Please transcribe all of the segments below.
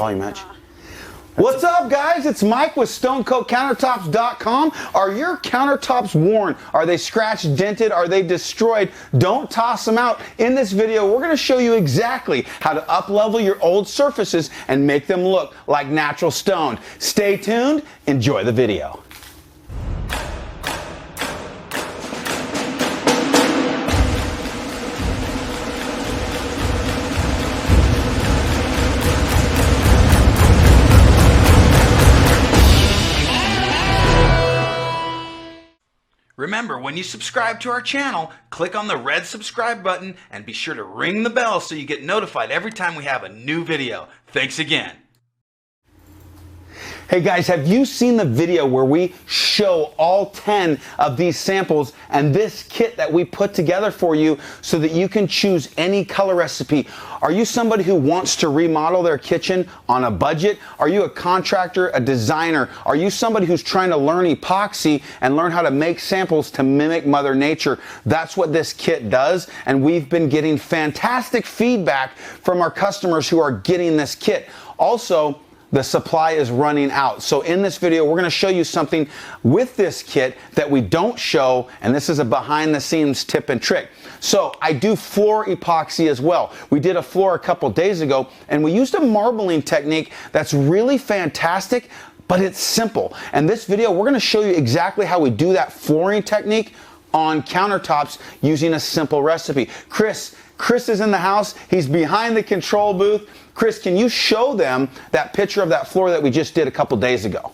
call you, Mitch. What's up, guys? It's Mike with StoneCoatCountertops.com. Are your countertops worn? Are they scratched, dented? Are they destroyed? Don't toss them out. In this video, we're going to show you exactly how to up-level your old surfaces and make them look like natural stone. Stay tuned. Enjoy the video. Remember, when you subscribe to our channel, click on the red subscribe button and be sure to ring the bell so you get notified every time we have a new video. Thanks again. Hey guys, have you seen the video where we show all 10 of these samples and this kit that we put together for you so that you can choose any color recipe? Are you somebody who wants to remodel their kitchen on a budget? Are you a contractor, a designer? Are you somebody who's trying to learn epoxy and learn how to make samples to mimic Mother Nature? That's what this kit does, and we've been getting fantastic feedback from our customers who are getting this kit. Also, the supply is running out. So in this video, we're gonna show you something with this kit that we don't show, and this is a behind the scenes tip and trick. So I do floor epoxy as well. We did a floor a couple days ago, and we used a marbling technique that's really fantastic, but it's simple. And this video, we're gonna show you exactly how we do that flooring technique on countertops using a simple recipe. Chris is in the house. He's behind the control booth. Chris, can you show them that picture of that floor that we just did a couple days ago?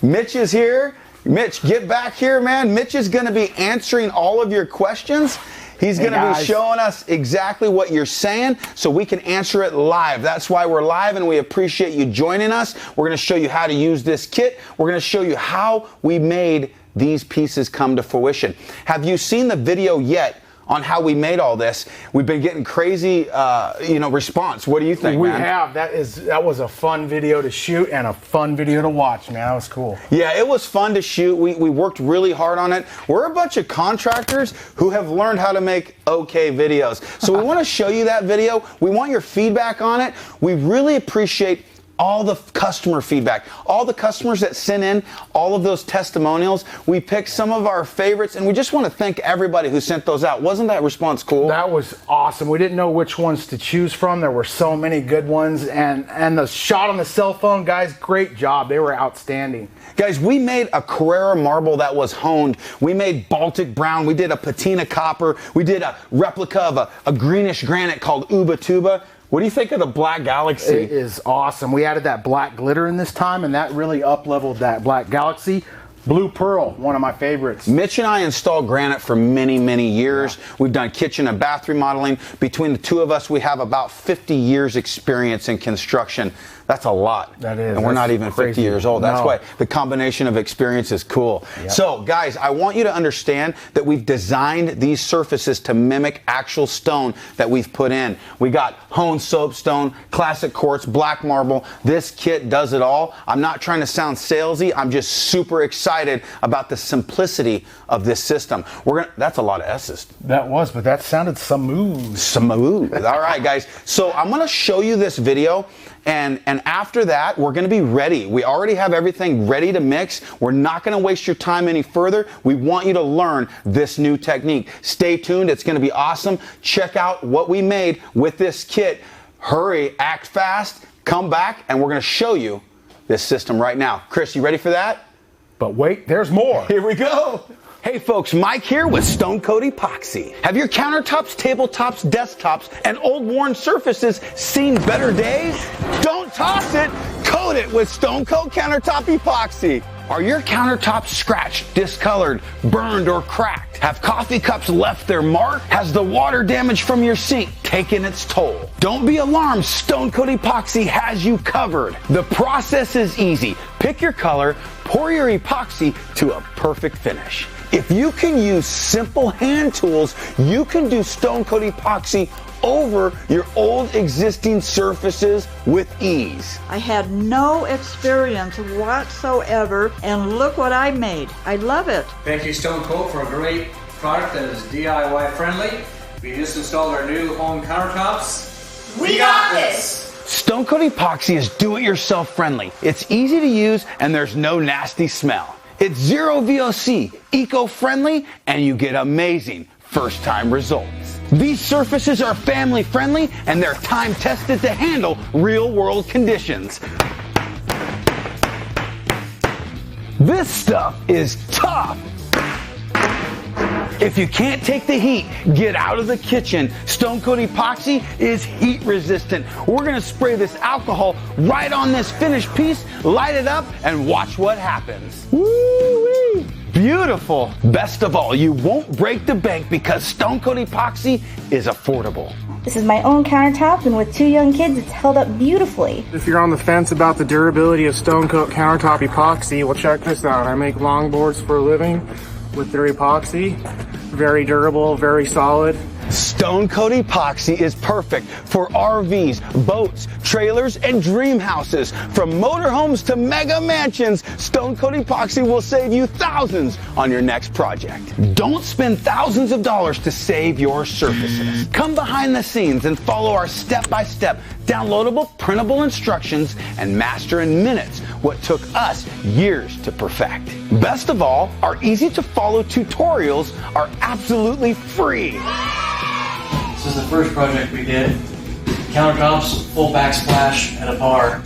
Mitch is here. Mitch, get back here, man. Mitch is going to be answering all of your questions. He's going to be showing us exactly what you're saying so we can answer it live. That's why we're live, and we appreciate you joining us. We're going to show you how to use this kit. We're going to show you how we made these pieces come to fruition. Have you seen the video yet on how we made all this? We've been getting crazy, response. What do you think, man? We have. That was a fun video to shoot and a fun video to watch, man. That was cool. Yeah, it was fun to shoot. We worked really hard on it. We're a bunch of contractors who have learned how to make okay videos. So we want to show you that video. We want your feedback on it. We really appreciate all the customer feedback, all the customers that sent in all of those testimonials. We picked some of our favorites, and we just want to thank everybody who sent those out. Wasn't that response cool? That was awesome. We didn't know which ones to choose from. There were so many good ones, and the shot on the cell phone, guys, great job. They were outstanding. Guys, we made a Carrara marble that was honed. We made Baltic brown. We did a patina copper. We did a replica of a greenish granite called Uba Tuba. What do you think of the Black Galaxy? It is awesome. We added that black glitter in this time, and that really up-leveled that Black Galaxy. Blue Pearl, one of my favorites. Mitch and I installed granite for many, many years. Yeah. We've done kitchen and bath remodeling. Between the two of us, we have about 50 years experience in construction. That's a lot. That is. And we're not even crazy. 50 years old. That's why the combination of experience is cool. Yep. So, guys, I want you to understand that we've designed these surfaces to mimic actual stone that we've put in. We got honed soapstone, classic quartz, black marble. This kit does it all. I'm not trying to sound salesy. I'm just super excited about the simplicity of this system. That's a lot of S's. That was, but that sounded smooth. Smooth. All right, guys. So I'm going to show you this video. And after that, we're going to be ready. We already have everything ready to mix. We're not going to waste your time any further. We want you to learn this new technique. Stay tuned. It's going to be awesome. Check out what we made with this kit. Hurry, act fast, come back, and we're going to show you this system right now. Chris, you ready for that? But wait, there's more. Here we go. Hey folks, Mike here with Stone Coat Epoxy. Have your countertops, tabletops, desktops, and old worn surfaces seen better days? Don't toss it, coat it with Stone Coat Countertop Epoxy. Are your countertops scratched, discolored, burned, or cracked? Have coffee cups left their mark? Has the water damage from your sink taken its toll? Don't be alarmed, Stone Coat Epoxy has you covered. The process is easy. Pick your color, pour your epoxy to a perfect finish. If you can use simple hand tools, you can do Stone Coat Epoxy over your old existing surfaces with ease. I had no experience whatsoever, and look what I made. I love it. Thank you, Stone Coat, for a great product that is DIY friendly. We just installed our new home countertops. We got this! Stone Coat Epoxy is do-it-yourself friendly. It's easy to use and there's no nasty smell. It's zero VOC, eco-friendly, and you get amazing first-time results. These surfaces are family friendly and they're time-tested to handle real-world conditions. This stuff is tough. If you can't take the heat, get out of the kitchen. Stone Coat Epoxy is heat resistant. We're gonna spray this alcohol right on this finished piece, light it up, and watch what happens. Woo-wee! Beautiful. Best of all, you won't break the bank because Stone Coat Epoxy is affordable. This is my own countertop, and with 2 young kids, it's held up beautifully. If you're on the fence about the durability of Stone Coat Countertop Epoxy, well, check this out. I make longboards for a living with their epoxy. Very durable, very solid. Stone Coat Epoxy is perfect for RVs, boats, trailers, and dream houses. From motorhomes to mega mansions, Stone Coat Epoxy will save you thousands on your next project. Don't spend thousands of dollars to save your surfaces. Come behind the scenes and follow our step-by-step, downloadable, printable instructions and master in minutes what took us years to perfect. Best of all, our easy-to-follow tutorials are absolutely free. This is the first project we did. Countertops, full backsplash at a bar.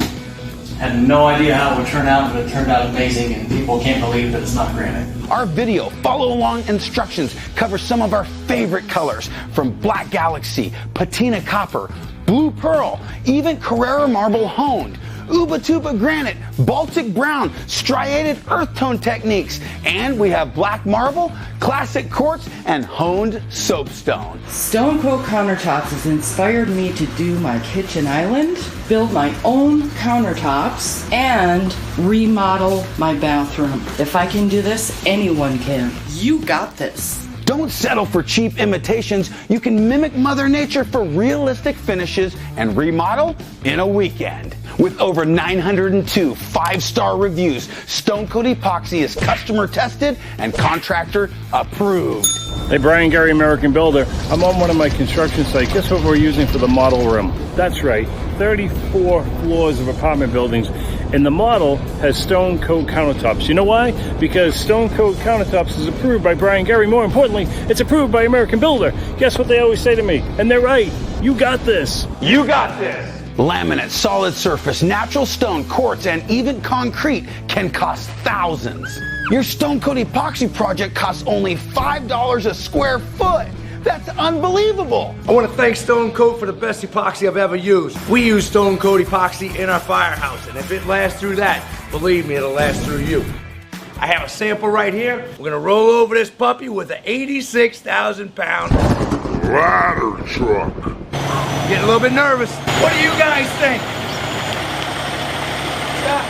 Had no idea how it would turn out, but it turned out amazing, and people can't believe that it's not granite. Our video follow-along instructions cover some of our favorite colors, from Black Galaxy, Patina Copper, Blue Pearl, even Carrara Marble Honed, Ubatuba Granite, Baltic Brown, Striated Earth Tone techniques, and we have Black Marble, Classic Quartz, and Honed Soapstone. Stone Coat Countertops has inspired me to do my kitchen island, build my own countertops, and remodel my bathroom. If I can do this, anyone can. You got this. Don't settle for cheap imitations. You can mimic Mother Nature for realistic finishes and remodel in a weekend. With over 902 5-star reviews, Stone Coat Epoxy is customer tested and contractor approved. Hey, Brian Gary, American Builder. I'm on one of my construction sites. Guess what we're using for the model room? That's right, 34 floors of apartment buildings. And the model has Stone Coat countertops. You know why? Because Stone Coat countertops is approved by Brian Gary. More importantly, it's approved by American Builder. Guess what they always say to me? And they're right. You got this. You got this. Laminate, solid surface, natural stone, quartz, and even concrete can cost thousands. Your Stone Coat Epoxy project costs only $5 a square foot. That's unbelievable. I want to thank Stone Coat for the best epoxy I've ever used. We use Stone Coat Epoxy in our firehouse, and if it lasts through that, believe me, it'll last through you. I have a sample right here. We're gonna roll over this puppy with an 86,000 pound ladder truck. Getting a little bit nervous. What do you guys think? Stop.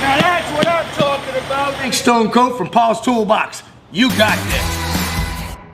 Now that's what I'm talking about. Thanks, Stone Coat from Paul's Toolbox. You got this.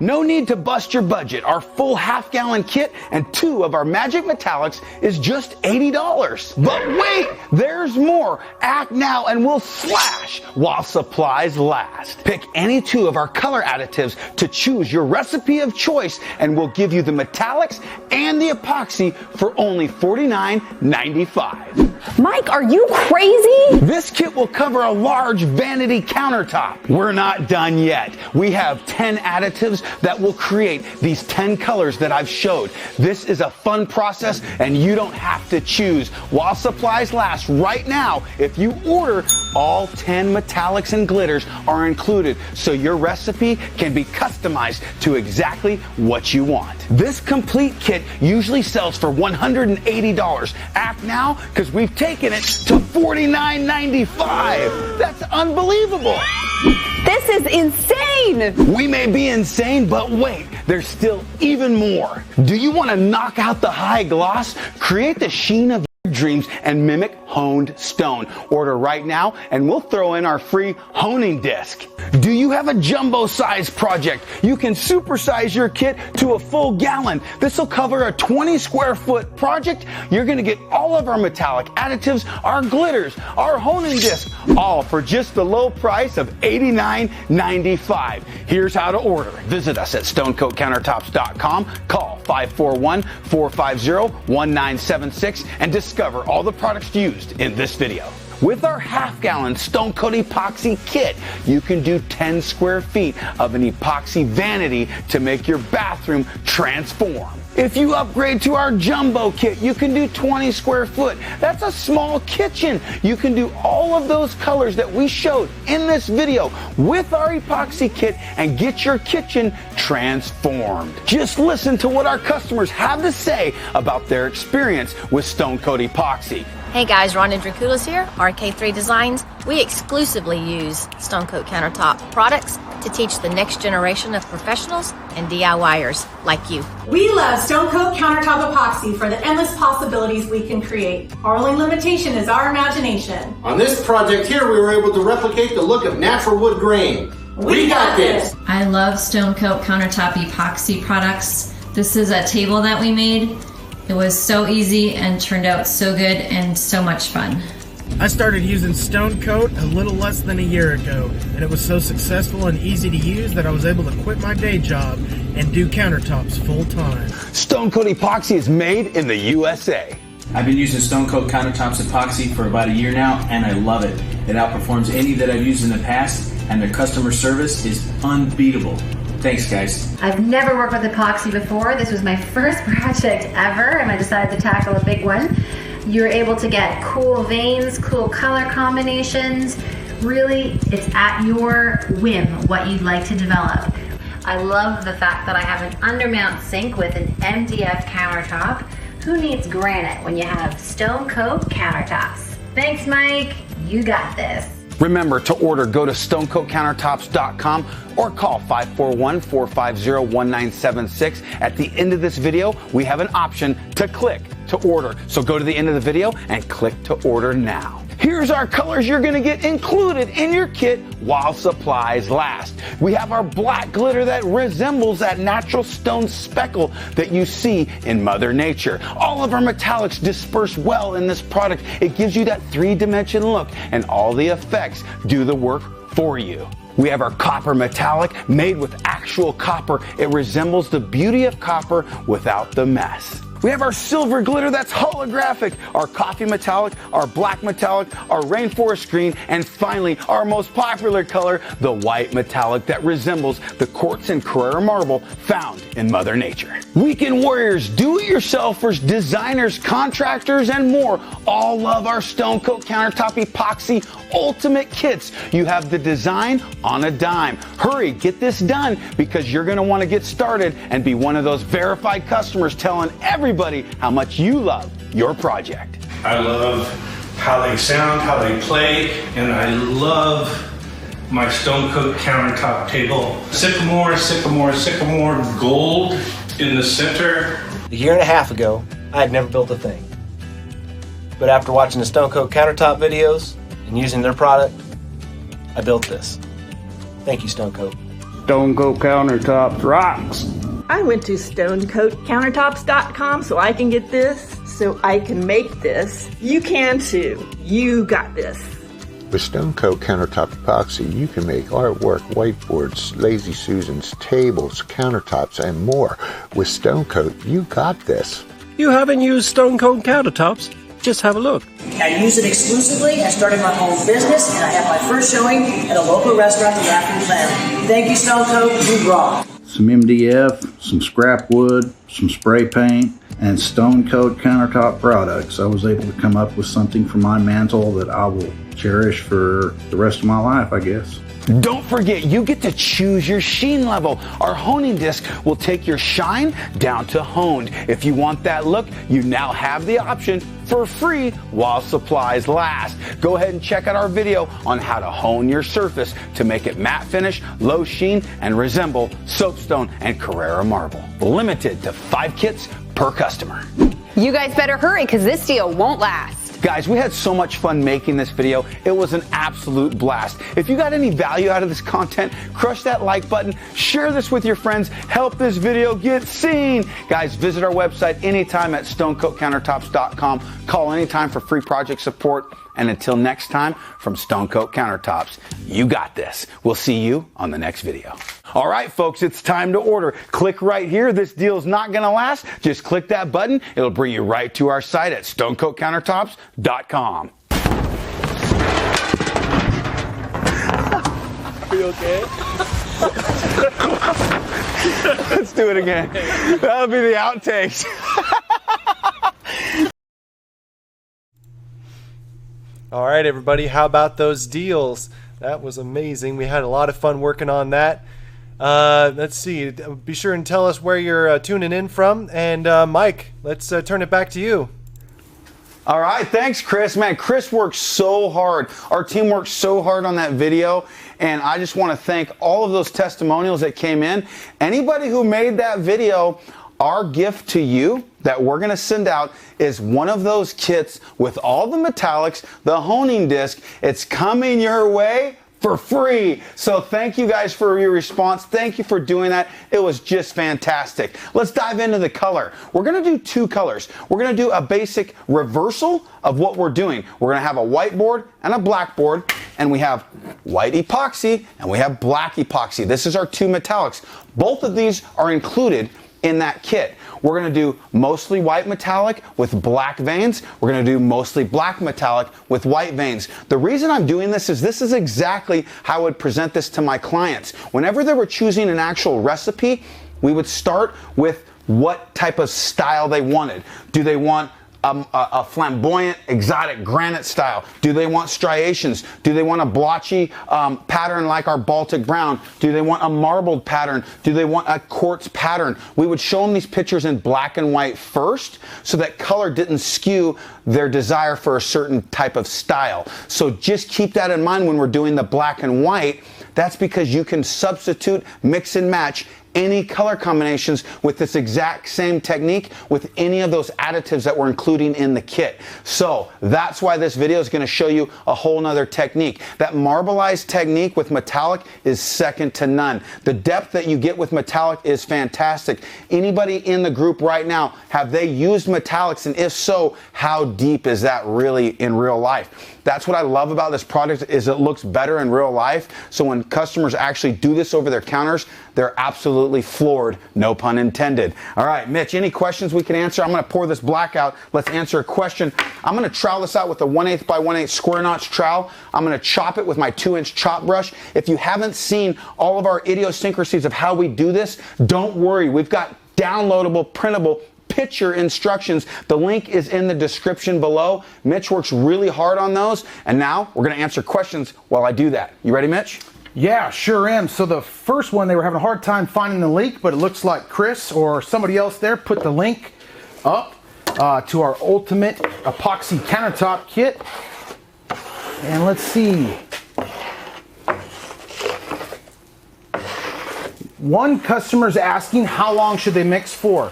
No need to bust your budget. Our full half-gallon kit and 2 of our Magic Metallics is just $80. But wait, there's more. Act now and we'll slash while supplies last. Pick any 2 of our color additives to choose your recipe of choice, and we'll give you the metallics and the epoxy for only $49.95. Mike, are you crazy? This kit will cover a large vanity countertop. We're not done yet. We have 10 additives that will create these 10 colors that I've showed. This is a fun process and you don't have to choose. While supplies last, right now, if you order, all 10 metallics and glitters are included, so your recipe can be customized to exactly what you want. This complete kit usually sells for $180. Act now, because we've taken it to $49.95. That's unbelievable. This is insane! We may be insane, but wait, there's still even more. Do you want to knock out the high gloss, create the sheen of your dreams and mimic honed stone. Order right now and we'll throw in our free honing disc. Do you have a jumbo size project? You can supersize your kit to a full gallon. This will cover a 20 square foot project. You're going to get all of our metallic additives, our glitters, our honing disc, all for just the low price of $89.95. Here's how to order. Visit us at stonecoatcountertops.com. Call 541-450-1976 and discover all the products used in this video. With our half-gallon Stone Coat Epoxy kit, you can do 10 square feet of an epoxy vanity to make your bathroom transform. If you upgrade to our jumbo kit, you can do 20 square foot. That's a small kitchen. You can do all of those colors that we showed in this video with our epoxy kit and get your kitchen transformed. Just listen to what our customers have to say about their experience with Stone Coat Epoxy. Hey guys, Ron and Draculas here, RK3 Designs. We exclusively use Stone Coat Countertop products to teach the next generation of professionals and DIYers like you. We love Stone Coat Countertop Epoxy for the endless possibilities we can create. Our only limitation is our imagination. On this project here, we were able to replicate the look of natural wood grain. We got this! I love Stone Coat Countertop Epoxy products. This is a table that we made. It was so easy and turned out so good and so much fun. I started using Stone Coat a little less than a year ago, and it was so successful and easy to use that I was able to quit my day job and do countertops full time. Stone Coat Epoxy is made in the USA. I've been using Stone Coat Countertops Epoxy for about a year now, and I love it. It outperforms any that I've used in the past, and their customer service is unbeatable. Thanks, guys. I've never worked with epoxy before. This was my first project ever, and I decided to tackle a big one. You're able to get cool veins, cool color combinations. Really, it's at your whim what you'd like to develop. I love the fact that I have an undermount sink with an MDF countertop. Who needs granite when you have Stone Coat Countertops? Thanks, Mike. You got this. Remember to order, go to stonecoatcountertops.com or call 541-450-1976. At the end of this video, we have an option to click to order. So go to the end of the video and click to order now. Here's our colors you're going to get included in your kit while supplies last. We have our black glitter that resembles that natural stone speckle that you see in Mother Nature. All of our metallics disperse well in this product. It gives you that three-dimension look, and all the effects do the work for you. We have our copper metallic made with actual copper. It resembles the beauty of copper without the mess. We have our silver glitter that's holographic, our coffee metallic, our black metallic, our rainforest green, and finally, our most popular color, the white metallic that resembles the quartz and Carrara marble found in Mother Nature. Weekend warriors, do-it-yourselfers, designers, contractors, and more all love our Stone Coat Countertop Epoxy Ultimate Kits. You have the design on a dime. Hurry, get this done because you're going to want to get started and be one of those verified customers telling everybody how much you love your project. I love how they sound, how they play, and I love my Stone Coat countertop table. Sycamore, sycamore, sycamore, gold in the center. A year and a half ago, I had never built a thing. But after watching the Stone Coat countertop videos and using their product, I built this. Thank you, Stone Coat. Stone Coat Countertops rocks. I went to stonecoatcountertops.com so I can get this, so I can make this. You can too. You got this. With Stone Coat Countertop Epoxy, you can make artwork, whiteboards, Lazy Susans, tables, countertops, and more. With Stone Coat, you got this. You haven't used Stone Coat Countertops? Just have a look. I use it exclusively. I started my own business, and I have my first showing at a local restaurant in Raffles Land. Thank you, Stone Coat. You rock. Some MDF, some scrap wood, some spray paint, and Stone Coat Countertop products. I was able to come up with something for my mantle that I will cherish for the rest of my life, I guess. Don't forget, you get to choose your sheen level. Our honing disc will take your shine down to honed. If you want that look, you now have the option for free while supplies last. Go ahead and check out our video on how to hone your surface to make it matte finish, low sheen, and resemble soapstone and Carrara marble. Limited to 5 kits per customer. You guys better hurry because this deal won't last. Guys, we had so much fun making this video. It was an absolute blast. If you got any value out of this content, crush that like button, share this with your friends, help this video get seen. Guys, visit our website anytime at stonecoatcountertops.com. Call anytime for free project support. And until next time, from Stone Coat Countertops, you got this. We'll see you on the next video. All right, folks, it's time to order. Click right here. This deal's not going to last. Just click that button. It'll bring you right to our site at stonecoatcountertops.com. Are you okay? Let's do it again. That'll be the outtakes. All right, everybody, how about those deals? That was amazing. We had a lot of fun working on that. Let's see. Be sure and tell us where you're tuning in from. And Mike, let's turn it back to you. All right, thanks, Chris. Man, Chris worked so hard. Our team worked so hard on that video. And I just want to thank all of those testimonials that came in. Anybody who made that video, our gift to you that we're going to send out is one of those kits with all the metallics, the honing disc. It's coming your way for free. So thank you guys for your response. Thank you for doing that. It was just fantastic. Let's dive into the color. We're going to do two colors. We're going to do a basic reversal of what we're doing. We're going to have a white board and a black board, and we have white epoxy and we have black epoxy. This is our two metallics. Both of these are included in that kit. We're going to do mostly white metallic with black veins. We're going to do mostly black metallic with white veins. The reason I'm doing this is exactly how I would present this to my clients. Whenever they were choosing an actual recipe, we would start with what type of style they wanted. Do they want a flamboyant, exotic granite style? Do they want striations? Do they want a blotchy pattern like our Baltic brown? Do they want a marbled pattern? Do they want a quartz pattern? We would show them these pictures in black and white first so that color didn't skew their desire for a certain type of style. So just keep that in mind when we're doing the black and white. That's because you can substitute, mix and match any color combinations with this exact same technique with any of those additives that we're including in the kit. So that's why this video is going to show you a whole nother technique. That marbleized technique with metallic is second to none. The depth that you get with metallic is fantastic. Anybody in the group right now, have they used metallics? And if so, how deep is that really in real life? That's what I love about this product is it looks better in real life. So when customers actually do this over their counters, they're absolutely floored, no pun intended. All right, Mitch, any questions we can answer? I'm going to pour this black out. Let's answer a question. I'm going to trowel this out with a 1/8 by 1/8 square notch trowel. I'm going to chop it with my 2-inch chop brush. If you haven't seen all of our idiosyncrasies of how we do this, don't worry. We've got downloadable, printable picture instructions. The link is in the description below. Mitch works really hard on those. And now we're going to answer questions while I do that. You ready, Mitch? Yeah, sure am. So the first one, they were having a hard time finding the link, but it looks like Chris or somebody else there put the link up to our ultimate epoxy countertop kit. And let's see. One customer's asking how long should they mix for?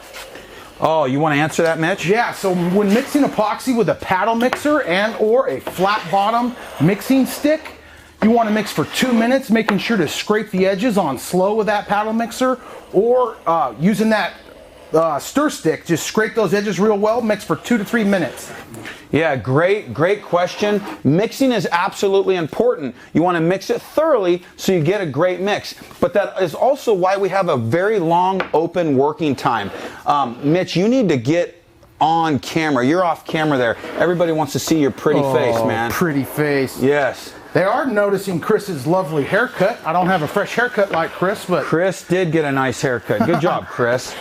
Oh, you want to answer that, Mitch? Yeah, so when mixing epoxy with a paddle mixer and or a flat bottom mixing stick, you want to mix for 2 minutes, making sure to scrape the edges on slow with that paddle mixer, or using that stir stick, just scrape those edges real well, mix for 2 to 3 minutes. Yeah, great question. Mixing is absolutely important. You want to mix it thoroughly so you get a great mix. But that is also why we have a very long open working time. Mitch, you need to get on camera. You're off camera there. Everybody wants to see your pretty face, man. Pretty face. Yes. They are noticing Chris's lovely haircut. I don't have a fresh haircut like Chris, but Chris did get a nice haircut. Good job, Chris.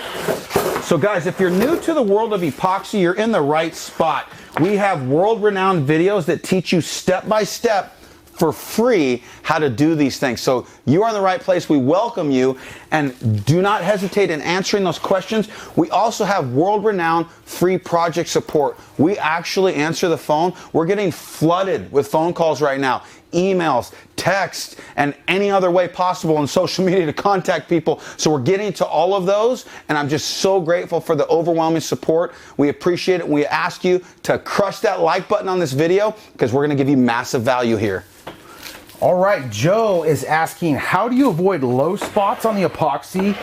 So guys, if you're new to the world of epoxy, you're in the right spot. We have world-renowned videos that teach you step-by-step for free how to do these things. So you are in the right place. We welcome you, and do not hesitate in answering those questions. We also have world-renowned free project support. We actually answer the phone. We're getting flooded with phone calls right now. emails, text, and any other way possible on social media to contact people. So we're getting to all of those, and I'm just so grateful for the overwhelming support. We appreciate it. We ask you to crush that like button on this video because we're going to give you massive value here. All right, Joe is asking, how do you avoid low spots on the epoxy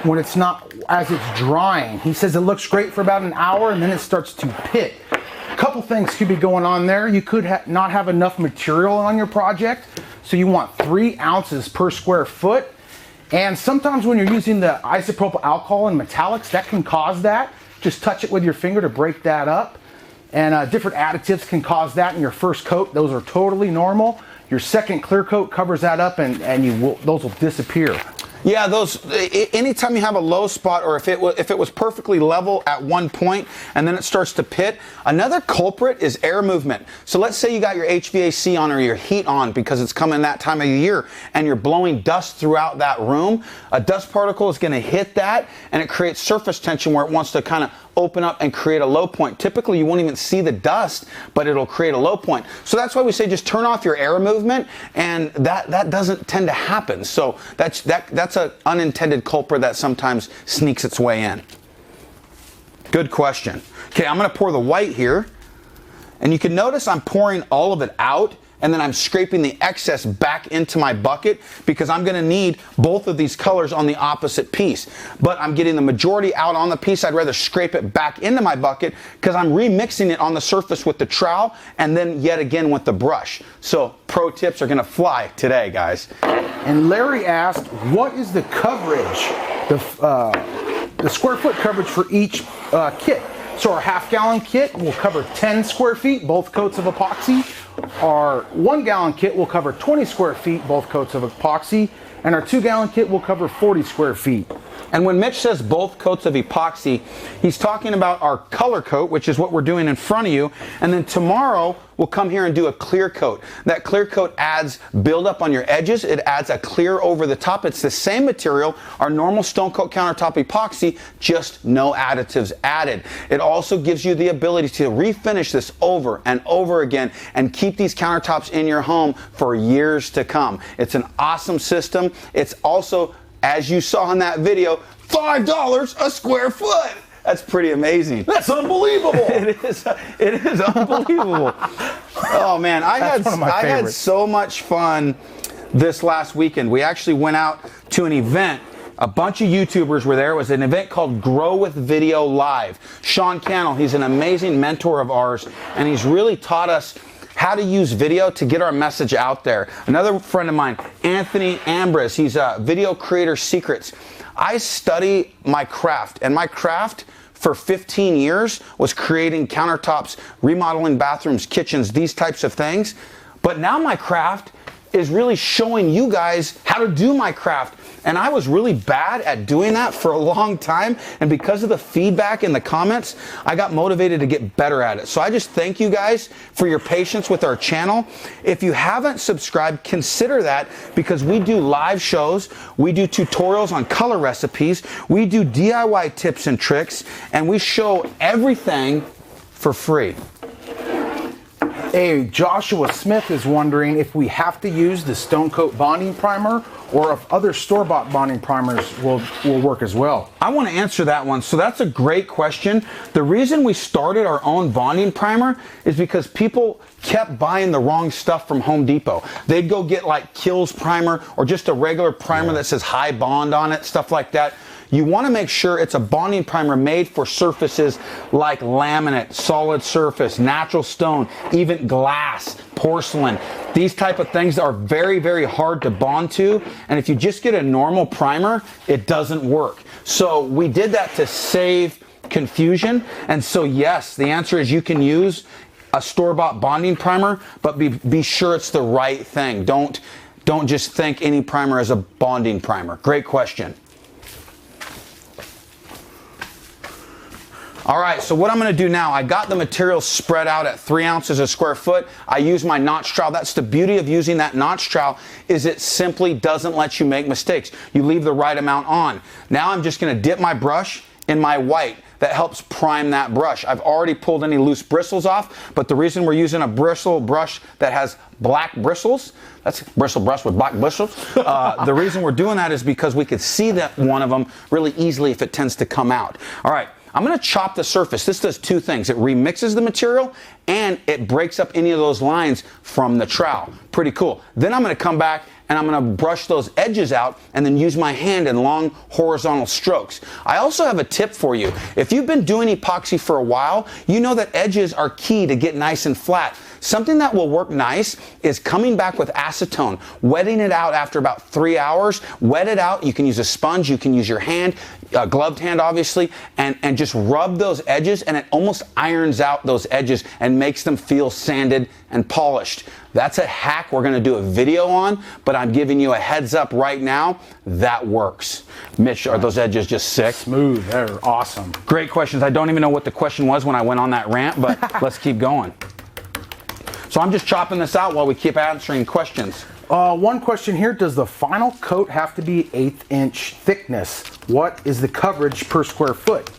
when it's not, as it's drying? He says it looks great for about an hour and then it starts to pit. A couple things could be going on there. You could not have enough material on your project, so you want 3 ounces per square foot. And sometimes when you're using the isopropyl alcohol and metallics, that can cause that. Just touch it with your finger to break that up. And different additives can cause that in your first coat. Those are totally normal. Your second clear coat covers that up, and those will disappear. Yeah, those. Anytime you have a low spot, or if it was perfectly level at one point and then it starts to pit, another culprit is air movement. So let's say you got your HVAC on or your heat on because it's coming that time of year, and you're blowing dust throughout that room. A dust particle is going to hit that, and it creates surface tension where it wants to kind of open up and create a low point. Typically, you won't even see the dust, but it'll create a low point. So that's why we say just turn off your air movement, and that doesn't tend to happen. So that's an unintended culprit that sometimes sneaks its way in. Good question. Okay, I'm going to pour the white here, and you can notice I'm pouring all of it out, and then I'm scraping the excess back into my bucket because I'm going to need both of these colors on the opposite piece. But I'm getting the majority out on the piece. I'd rather scrape it back into my bucket because I'm remixing it on the surface with the trowel and then yet again with the brush. So pro tips are going to fly today, guys. And Larry asked, what is the coverage, the square foot coverage for each kit? So our half-gallon kit will cover 10 square feet, both coats of epoxy. Our 1-gallon kit will cover 20 square feet, both coats of epoxy. And our 2-gallon kit will cover 40 square feet. And when Mitch says both coats of epoxy, he's talking about our color coat, which is what we're doing in front of you. And then tomorrow, we'll come here and do a clear coat. That clear coat adds buildup on your edges. It adds a clear over the top. It's the same material, our normal Stone Coat Countertop epoxy, just no additives added. It also gives you the ability to refinish this over and over again and keep these countertops in your home for years to come. It's an awesome system. It's also, as you saw in that video, $5 a square foot. That's pretty amazing. That's unbelievable. It is unbelievable. Oh man, I had so much fun this last weekend. We actually went out to an event. A bunch of YouTubers were there. It was an event called Grow with Video Live. Sean Cannell, he's an amazing mentor of ours, and he's really taught us how to use video to get our message out there. Another friend of mine, Anthony Ambrose, he's a Video Creator Secrets. I study my craft, and my craft for 15 years was creating countertops, remodeling bathrooms, kitchens, these types of things. But now my craft is really showing you guys how to do my craft. And I was really bad at doing that for a long time. And because of the feedback in the comments, I got motivated to get better at it. So I just thank you guys for your patience with our channel. If you haven't subscribed, consider that, because we do live shows, we do tutorials on color recipes, we do DIY tips and tricks, and we show everything for free. Hey, Joshua Smith is wondering if we have to use the Stone Coat bonding primer or if other store-bought bonding primers will work as well. I want to answer that one. So that's a great question. The reason we started our own bonding primer is because people kept buying the wrong stuff from Home Depot. They'd go get like Kills primer or just a regular primer that says high bond on it, stuff like that. You want to make sure it's a bonding primer made for surfaces like laminate, solid surface, natural stone, even glass, porcelain. These type of things are very, very hard to bond to. And if you just get a normal primer, it doesn't work. So we did that to save confusion. And so yes, the answer is you can use a store-bought bonding primer, but be sure it's the right thing. Don't just think any primer is a bonding primer. Great question. All right, so what I'm gonna do now, I got the material spread out at 3 ounces a square foot. I use my notch trowel. That's the beauty of using that notch trowel, is it simply doesn't let you make mistakes. You leave the right amount on. Now I'm just gonna dip my brush in my white that helps prime that brush. I've already pulled any loose bristles off, but the reason we're using a bristle brush that has black bristles, that's bristle brush with black bristles, the reason we're doing that is because we could see that one of them really easily if it tends to come out. All right, I'm gonna chop the surface. This does two things. It remixes the material and it breaks up any of those lines from the trowel. Pretty cool. Then I'm gonna come back and I'm gonna brush those edges out and then use my hand in long horizontal strokes. I also have a tip for you. If you've been doing epoxy for a while, you know that edges are key to get nice and flat. Something that will work nice is coming back with acetone, wetting it out after about 3 hours, wet it out. You can use a sponge, you can use your hand, a gloved hand obviously, and just rub those edges, and it almost irons out those edges and makes them feel sanded and polished. That's a hack we're gonna do a video on, but I'm giving you a heads up right now, that works. Mitch, are those edges just sick? Smooth, they're awesome. Great questions. I don't even know what the question was when I went on that rant, but let's keep going. So I'm just chopping this out while we keep answering questions. One question here, does the final coat have to be 1/8 inch thickness? What is the coverage per square foot?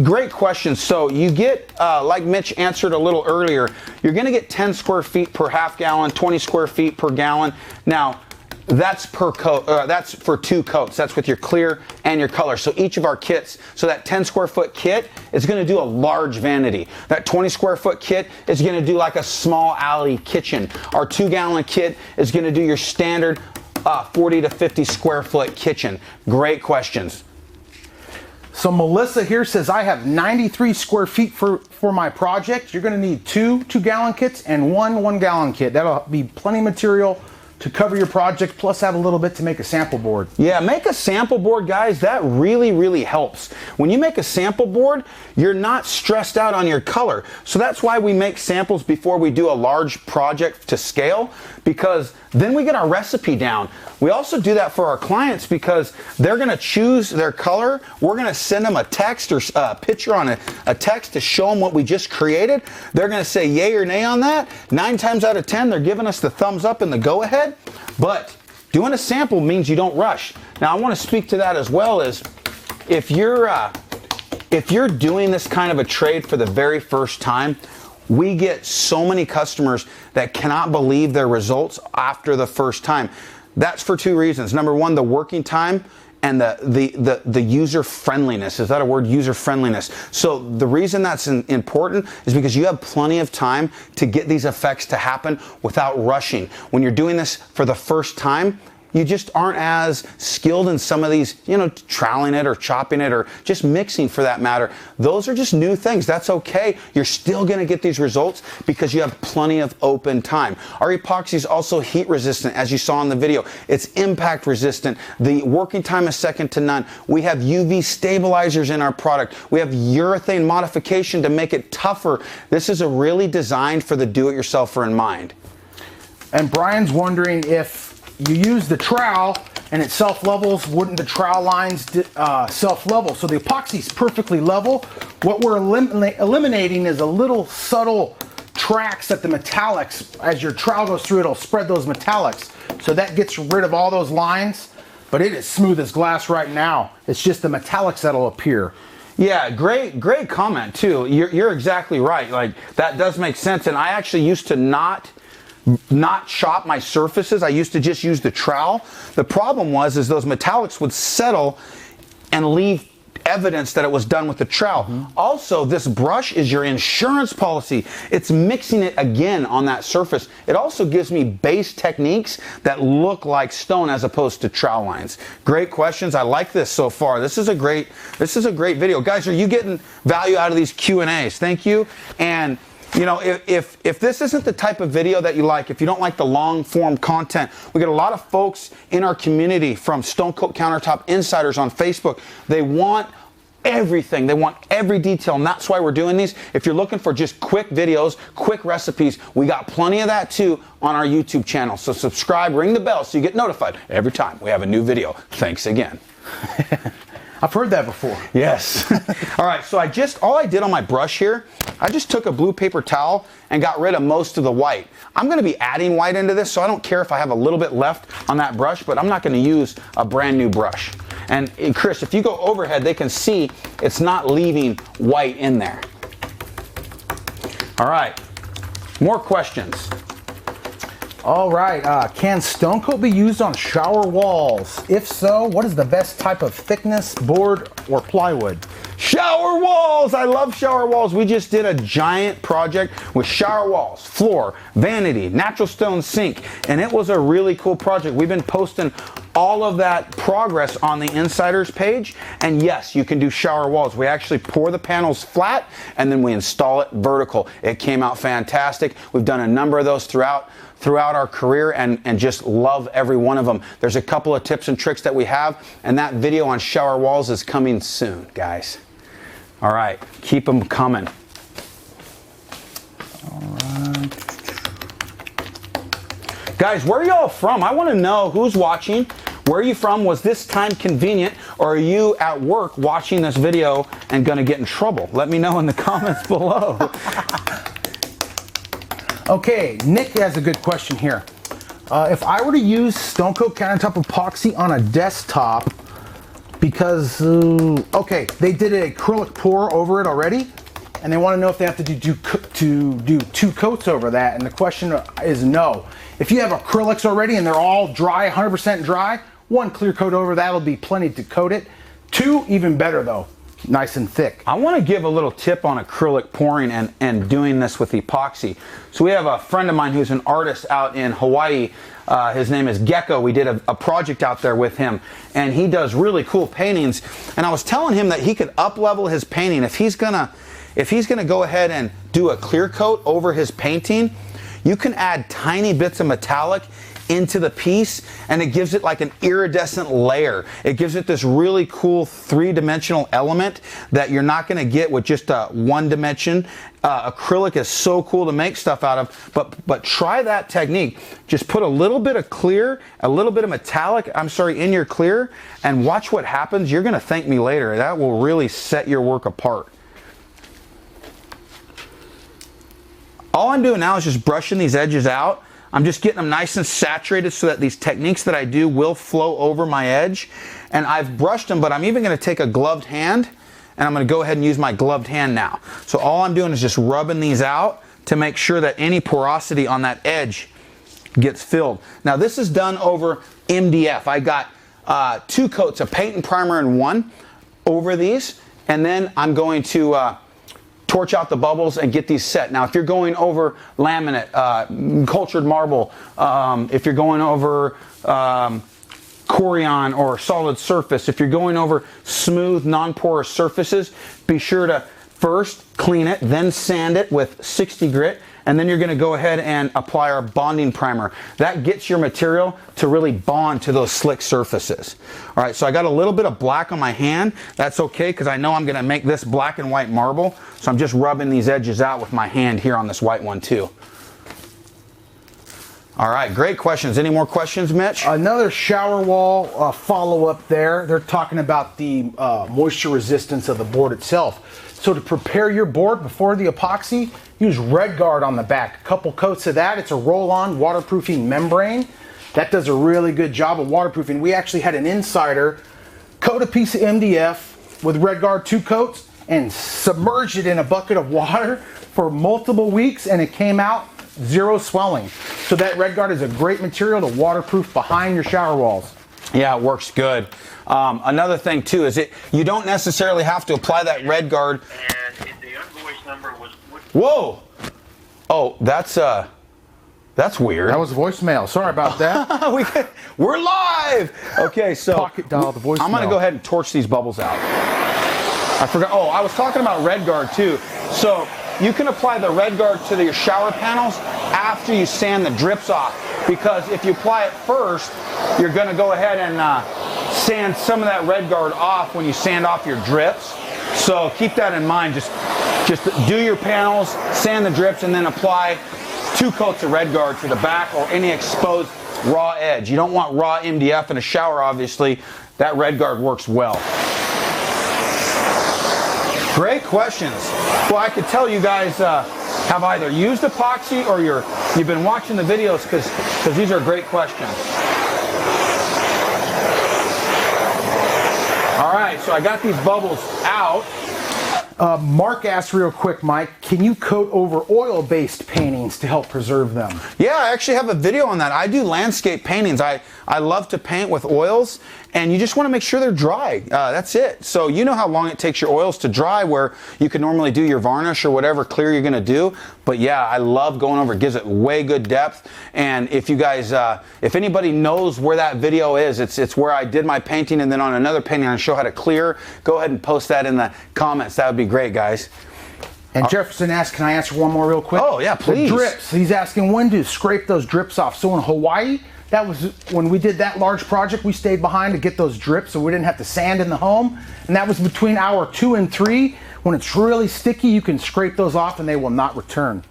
Great question. So you get, like Mitch answered a little earlier, you're gonna get 10 square feet per half gallon, 20 square feet per gallon. Now, that's per coat, that's for 2 coats. That's with your clear and your color. So each of our kits, so that 10 square foot kit is gonna do a large vanity. That 20 square foot kit is gonna do like a small alley kitchen. Our 2 gallon kit is gonna do your standard 40 to 50 square foot kitchen. Great questions. So Melissa here says, I have 93 square feet for my project. You're gonna need 2 2-gallon kits and 1 1-gallon kit. That'll be plenty of material to cover your project, plus have a little bit to make a sample board. Yeah, make a sample board, guys. That really, really helps. When you make a sample board, you're not stressed out on your color. So that's why we make samples before we do a large project to scale, because then we get our recipe down. We also do that for our clients because they're gonna choose their color. We're gonna send them a text or a picture on a text to show them what we just created. They're gonna say yay or nay on that. 9 times out of 10, they're giving us the thumbs up and the go ahead. But doing a sample means you don't rush. Now I wanna speak to that as well, is if you're doing this kind of a trade for the very first time, we get so many customers that cannot believe their results after the first time. That's for 2 reasons. Number 1, the working time and the user friendliness. Is that a word? User friendliness. So the reason that's important is because you have plenty of time to get these effects to happen without rushing. When you're doing this for the first time, you just aren't as skilled in some of these, you know, troweling it or chopping it or just mixing for that matter. Those are just new things. That's okay. You're still gonna get these results because you have plenty of open time. Our epoxy is also heat resistant, as you saw in the video. It's impact resistant. The working time is second to none. We have UV stabilizers in our product. We have urethane modification to make it tougher. This is really designed for the do-it-yourselfer in mind. And Brian's wondering, if you use the trowel and it self-levels, wouldn't the trowel lines self-level? So the epoxy is perfectly level. What we're eliminating is a little subtle tracks at the metallics. As your trowel goes through, it'll spread those metallics. So that gets rid of all those lines, but it is smooth as glass right now. It's just the metallics that'll appear. Yeah, great comment too. You're exactly right. Like, that does make sense. And I actually used to not chop my surfaces. I used to just use the trowel. The problem was those metallics would settle and leave evidence that it was done with the trowel. Also, this brush is your insurance policy. It's mixing it again on that surface. It also gives me base techniques that look like stone as opposed to trowel lines. Great questions. I like this so far. This is a great video. Guys, are you getting value out of these Q&As? Thank you. And you know, if this isn't the type of video that you like, if you don't like the long form content, we get a lot of folks in our community from Stone Coat Countertop Insiders on Facebook. They want everything. They want every detail, and that's why we're doing these. If you're looking for just quick videos, quick recipes, we got plenty of that too on our YouTube channel. So subscribe, ring the bell so you get notified every time we have a new video. Thanks again. I've heard that before. Yes. All right, so all I did on my brush here, I just took a blue paper towel and got rid of most of the white. I'm gonna be adding white into this, so I don't care if I have a little bit left on that brush, but I'm not gonna use a brand new brush. And Chris, if you go overhead, they can see it's not leaving white in there. All right, more questions. All right, can stone coat be used on shower walls? If so, what is the best type of thickness, board, or plywood? Shower walls! I love shower walls. We just did a giant project with shower walls, floor, vanity, natural stone sink, and it was a really cool project. We've been posting all of that progress on the Insiders page, and yes, you can do shower walls. We actually pour the panels flat and then we install it vertical. It came out fantastic. We've done a number of those throughout our career and just love every one of them. There's a couple of tips and tricks that we have, and that video on shower walls is coming soon, guys. All right, keep them coming. All right. Guys, where are y'all from? I want to know who's watching. Where are you from? Was this time convenient, or are you at work watching this video and going to get in trouble? Let me know in the comments below. Okay, Nick has a good question here. If I were to use Stone Coat Countertop Epoxy on a desktop, because, okay, they did an acrylic pour over it already, and they want to know if they have to do 2 coats over that, and the question is no. If you have acrylics already and they're all dry, 100% dry, 1 clear coat over that'll be plenty to coat it. 2, even better though. Nice and thick. I want to give a little tip on acrylic pouring and doing this with epoxy. So we have a friend of mine who's an artist out in Hawaii. His name is Gecko. We did a project out there with him, and he does really cool paintings. And I was telling him that he could up level his painting if he's gonna go ahead and do a clear coat over his painting. You can add tiny bits of metallic into the piece, and it gives it like an iridescent layer. It gives it this really cool 3-dimensional element that you're not going to get with just a 1 dimension. Acrylic is so cool to make stuff out of, but try that technique. Just put a little bit of clear, a little bit of metallic, in your clear, and watch what happens. You're going to thank me later. That will really set your work apart. All I'm doing now is just brushing these edges out. I'm just getting them nice and saturated so that these techniques that I do will flow over my edge. And I've brushed them, but I'm even going to take a gloved hand, and I'm going to go ahead and use my gloved hand now. So all I'm doing is just rubbing these out to make sure that any porosity on that edge gets filled. Now this is done over MDF. I got 2 coats of paint and primer in 1 over these, and then I'm going to torch out the bubbles and get these set. Now if you're going over laminate, cultured marble, if you're going over Corian or solid surface, if you're going over smooth non-porous surfaces, be sure to first clean it, then sand it with 60 grit, and then you're going to go ahead and apply our bonding primer. That gets your material to really bond to those slick surfaces. All right, so I got a little bit of black on my hand. That's okay, because I know I'm going to make this black and white marble, so I'm just rubbing these edges out with my hand here on this white one too. All right, great questions. Any more questions, Mitch? Another shower wall follow-up there. They're talking about the moisture resistance of the board itself. So to prepare your board before the epoxy, use Red Guard on the back. A couple coats of that. It's a roll-on waterproofing membrane. That does a really good job of waterproofing. We actually had an insider coat a piece of MDF with Red Guard 2 coats and submerge it in a bucket of water for multiple weeks, and it came out 0 swelling. So that Red Guard is a great material to waterproof behind your shower walls. Yeah, it works good. Another thing too is you don't necessarily have to apply that Red Guard. And the invoice number was Whoa! Oh, that's weird. That was voicemail. Sorry about that. We're live. Okay, so pocket dial the voicemail. I'm gonna go ahead and torch these bubbles out. I forgot. Oh, I was talking about Red Guard too. So you can apply the Red Guard to your shower panels after you sand the drips off, because if you apply it first, you're going to go ahead and sand some of that Red Guard off when you sand off your drips. So keep that in mind. Just do your panels, sand the drips, and then apply 2 coats of Red Guard to the back or any exposed raw edge. You don't want raw MDF in a shower, obviously. That Red Guard works well. Great questions. Well, I could tell you guys have either used epoxy or you've been watching the videos because these are great questions. so I got these bubbles out. Mark asked real quick, Mike, can you coat over oil-based paintings to help preserve them? Yeah, I actually have a video on that. I do landscape paintings. I love to paint with oils, and you just want to make sure they're dry. That's it. So you know how long it takes your oils to dry, where you can normally do your varnish or whatever clear you're going to do. But yeah, I love going over. It gives it way good depth. And if you guys, if anybody knows where that video is, it's where I did my painting, and then on another painting I show how to clear. Go ahead and post that in the comments. That would be great, guys. And Jefferson asked, can I answer one more real quick? Oh, yeah, please. The drips. He's asking when to scrape those drips off. So in Hawaii, that was when we did that large project, we stayed behind to get those drips so we didn't have to sand in the home. And that was between hour 2 and 3. When it's really sticky, you can scrape those off and they will not return.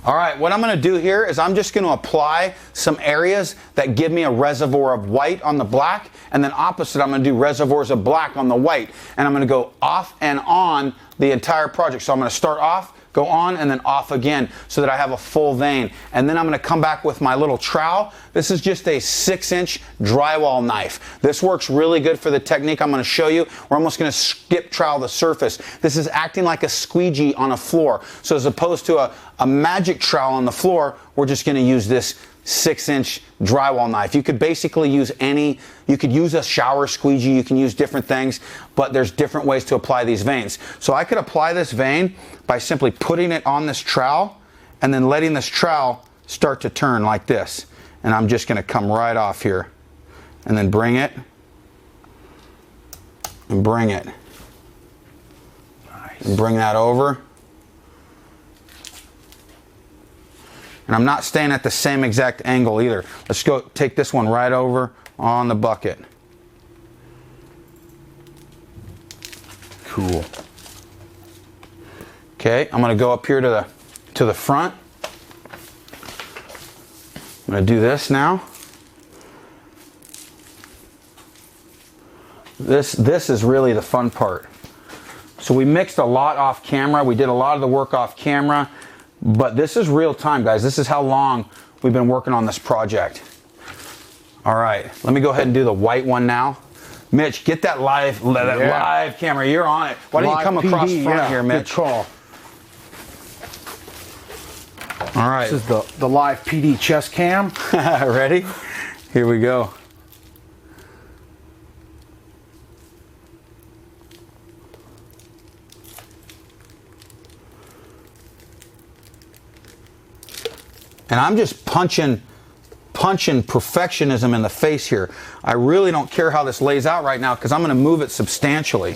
All right, what I'm going to do here is I'm just going to apply some areas that give me a reservoir of white on the black, and then opposite, I'm going to do reservoirs of black on the white. And I'm going to go off and on the entire project. So I'm going to start off, go on, and then off again so that I have a full vein. And then I'm going to come back with my little trowel. This is just a 6-inch drywall knife. This works really good for the technique I'm going to show you. We're almost going to skip trowel the surface. This is acting like a squeegee on a floor. So as opposed to a magic trowel on the floor, we're just going to use this 6-inch drywall knife. You could basically use you could use a shower squeegee, you can use different things, but there's different ways to apply these veins. So I could apply this vein by simply putting it on this trowel and then letting this trowel start to turn like this. And I'm just going to come right off here and then bring it and bring it. Nice. And bring that over. And I'm not staying at the same exact angle either. Let's go take this one right over on the bucket. Cool. Okay, I'm going to go up here to the front. I'm going to do this now. This is really the fun part. So we mixed a lot off camera. We did a lot of the work off camera. But this is real time, guys. This is how long we've been working on this project. All right, let me go ahead and do the white one now. Mitch, get that live camera. You're on it. Why don't you come across front here, Mitch? Good call. All right. This is the live PD chest cam. Ready? Here we go. And I'm just punching perfectionism in the face here. I really don't care how this lays out right now because I'm going to move it substantially.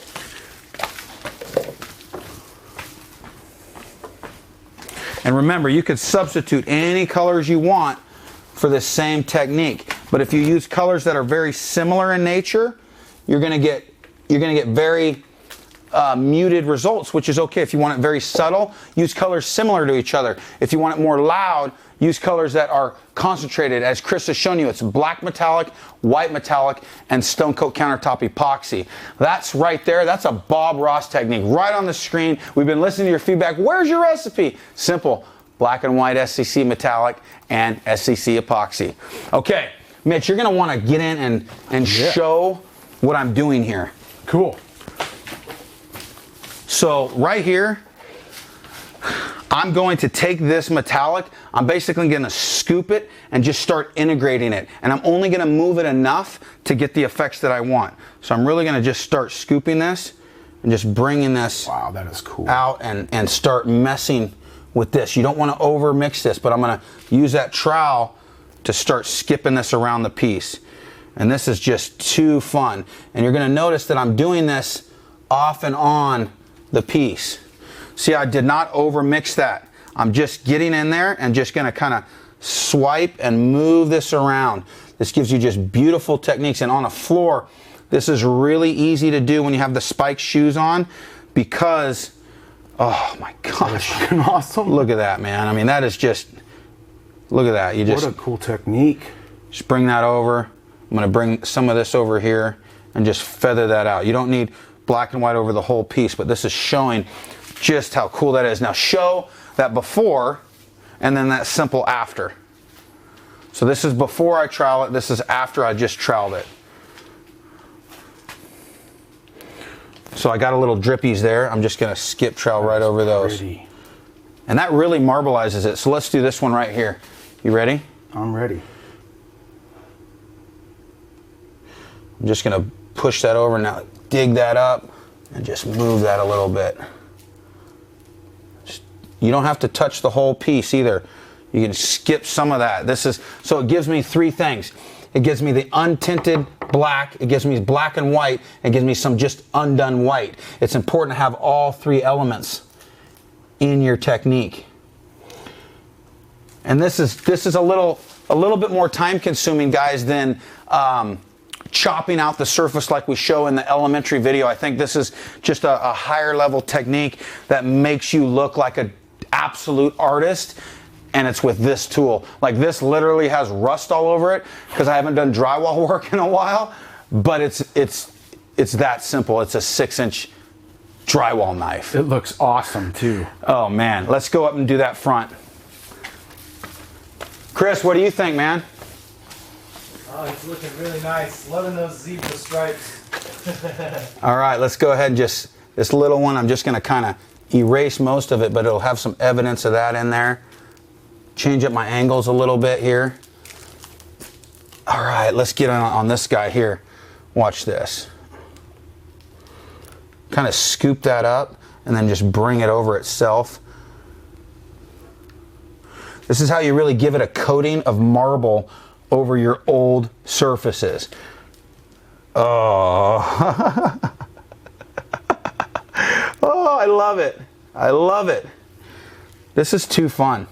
And remember, you could substitute any colors you want for this same technique. But if you use colors that are very similar in nature, you're going to get very muted results, which is okay. If you want it very subtle, use colors similar to each other. If you want it more loud, use colors that are concentrated. As Chris has shown you, it's black metallic, white metallic, and Stone Coat Countertop Epoxy. That's right there. That's a Bob Ross technique right on the screen. We've been listening to your feedback. Where's your recipe? Simple. Black and white SCC metallic and SCC epoxy. Okay, Mitch, you're going to want to get in and show what I'm doing here. Cool. So right here, I'm going to take this metallic, I'm basically going to scoop it and just start integrating it. And I'm only going to move it enough to get the effects that I want. So I'm really going to just start scooping this and just bringing this that is cool. out and start messing with this. You don't want to over mix this, but I'm going to use that trowel to start skipping this around the piece. And this is just too fun. And you're going to notice that I'm doing this off and on the piece. See, I did not over mix that. I'm just getting in there and just going to kind of swipe and move this around. This gives you just beautiful techniques. And on a floor, this is really easy to do when you have the spike shoes on because, oh my gosh. Awesome. Look at that, man. I mean, that is just, look at that. You just, what a cool technique. Just bring that over. I'm going to bring some of this over here and just feather that out. You don't need black and white over the whole piece, but this is showing just how cool that is. Now show that before and then that simple after. So this is before I trowel it, this is after I just troweled it. So I got a little drippies there. I'm just gonna skip trowel right over those. Pretty. And that really marbleizes it. So let's do this one right here. You ready? I'm ready. I'm just gonna push that over now, dig that up, and just move that a little bit. You don't have to touch the whole piece either. You can skip some of that. So it gives me three things. It gives me the untinted black, it gives me black and white, it gives me some just undone white. It's important to have all three elements in your technique. And this is a little bit more time consuming, guys, than chopping out the surface like we show in the elementary video. I think this is just a higher level technique that makes you look like an absolute artist, and it's with this tool. Like, this literally has rust all over it because I haven't done drywall work in a while, but it's that simple. It's a 6-inch drywall knife. It looks awesome too. Oh man, let's go up and do that front. Chris, what do you think, man? Oh, it's looking really nice. Loving those zebra stripes. All right, let's go ahead and just, this little one, I'm just gonna kind of erase most of it, but it'll have some evidence of that in there. Change up my angles a little bit here. All right, let's get on this guy here. Watch this. Kind of scoop that up and then just bring it over itself. This is how you really give it a coating of marble over your old surfaces. Oh. Oh, I love it. I love it. This is too fun.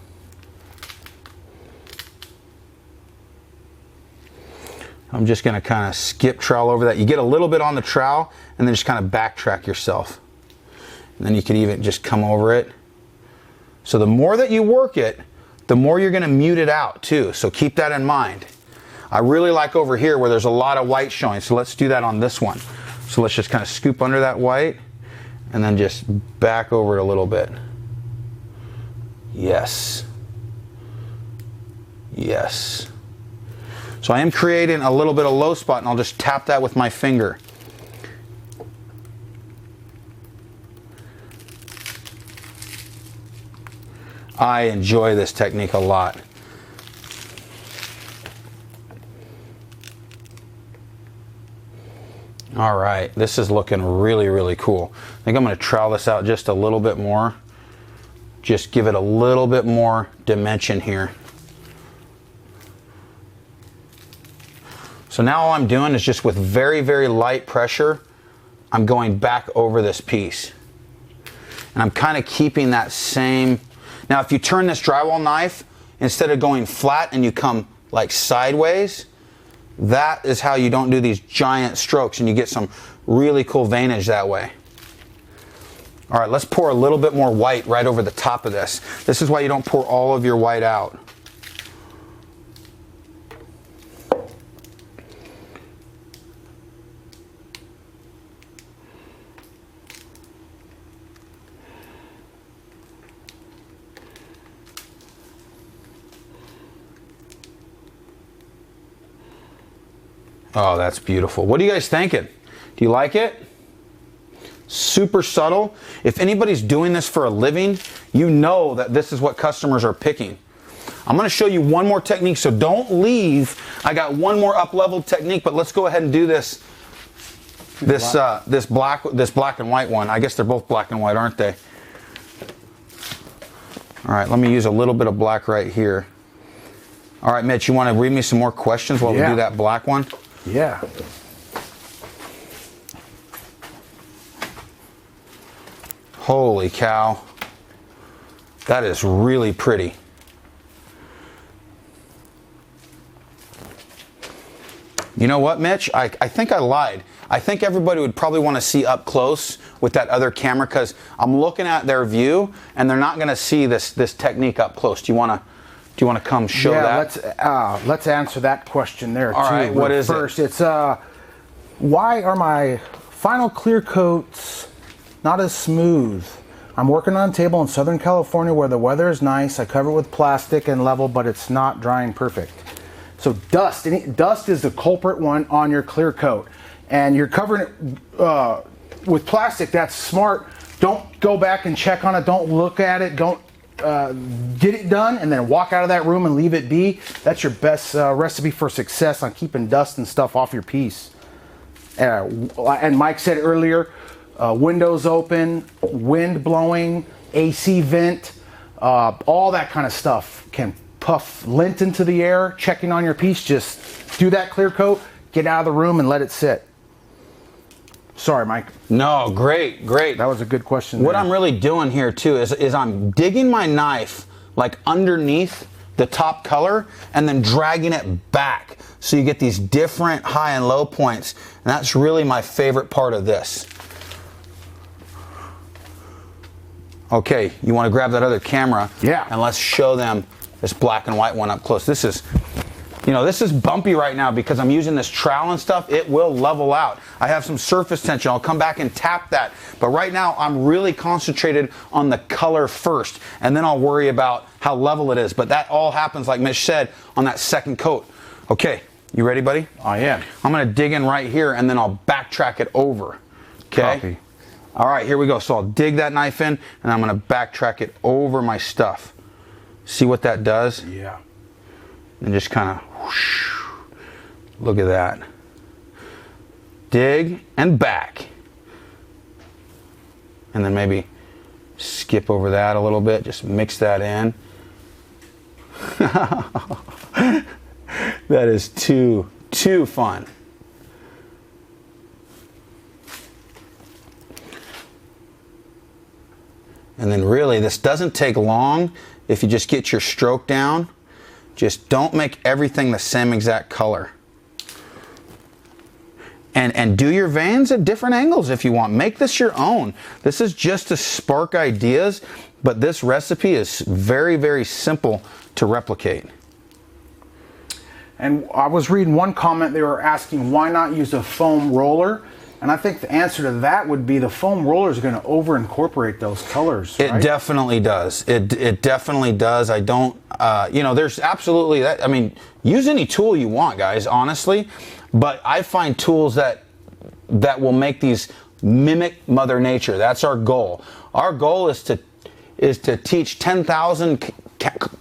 I'm just going to kind of skip trowel over that. You get a little bit on the trowel and then just kind of backtrack yourself. And then you can even just come over it. So the more that you work it, the more you're going to mute it out too. So keep that in mind. I really like over here where there's a lot of white showing. So let's do that on this one. So let's just kind of scoop under that white and then just back over it a little bit. Yes. Yes. So I am creating a little bit of low spot, and I'll just tap that with my finger. I enjoy this technique a lot. All right, this is looking really, really cool. I think I'm going to trowel this out just a little bit more. Just give it a little bit more dimension here. So now all I'm doing is just with very, very light pressure, I'm going back over this piece. And I'm kind of keeping that same. Now if you turn this drywall knife, instead of going flat and you come like sideways, that is how you don't do these giant strokes and you get some really cool veinage that way. All right, let's pour a little bit more white right over the top of this. This is why you don't pour all of your white out. Oh, that's beautiful. What are you guys thinking? Do you like it? Super subtle. If anybody's doing this for a living, you know that this is what customers are picking. I'm going to show you one more technique, so don't leave. I got one more up-leveled technique, but let's go ahead and do this black and white one. I guess they're both black and white, aren't they? All right, let me use a little bit of black right here. All right, Mitch, you want to read me some more questions while we do that black one? Yeah. Holy cow. That is really pretty. You know what, Mitch? I think I lied. I think everybody would probably want to see up close with that other camera because I'm looking at their view and they're not going to see this technique up close. Do you want to come show that? Let's answer that question there too. All right, what is it? First, it's why are my final clear coats not as smooth? I'm working on a table in Southern California where the weather is nice. I cover it with plastic and level, but it's not drying perfect. So dust is the culprit one on your clear coat, and you're covering it with plastic, that's smart. Don't go back and check on it. Don't look at it. Don't get it done and then walk out of that room and leave it be. That's your best recipe for success on keeping dust and stuff off your piece. And Mike said earlier, windows open, wind blowing, AC vent, all that kind of stuff can puff lint into the air. Checking on your piece, just do that clear coat, get out of the room and let it sit. Sorry, Mike. No, great. That was a good question. What I'm really doing here too is I'm digging my knife like underneath the top color and then dragging it back so you get these different high and low points. And that's really my favorite part of this. Okay, you want to grab that other camera? Yeah. And let's show them this black and white one up close. This is, you know, this is bumpy right now because I'm using this trowel and stuff. It will level out. I have some surface tension. I'll come back and tap that. But right now I'm really concentrated on the color first, and then I'll worry about how level it is. But that all happens, like Mitch said, on that second coat. Okay, you ready, buddy? I am. I'm gonna dig in right here and then I'll backtrack it over. Okay. Copy. All right, here we go. So I'll dig that knife in and I'm gonna backtrack it over my stuff. See what that does? Yeah. And just kind of whoosh. Look at that. Dig and back. And then maybe skip over that a little bit, just mix that in. That is too fun. And then really, this doesn't take long if you just get your stroke down. Just don't make everything the same exact color. And do your veins at different angles if you want. Make this your own. This is just to spark ideas, but this recipe is very, very simple to replicate. And I was reading one comment, they were asking why not use a foam roller? And I think the answer to that would be the foam roller is going to over incorporate those colors. It right? definitely does. It definitely does. I don't, you know, there's absolutely that. I mean, use any tool you want, guys, honestly. But I find tools that will make these mimic Mother Nature. That's our goal. Our goal is to teach 10,000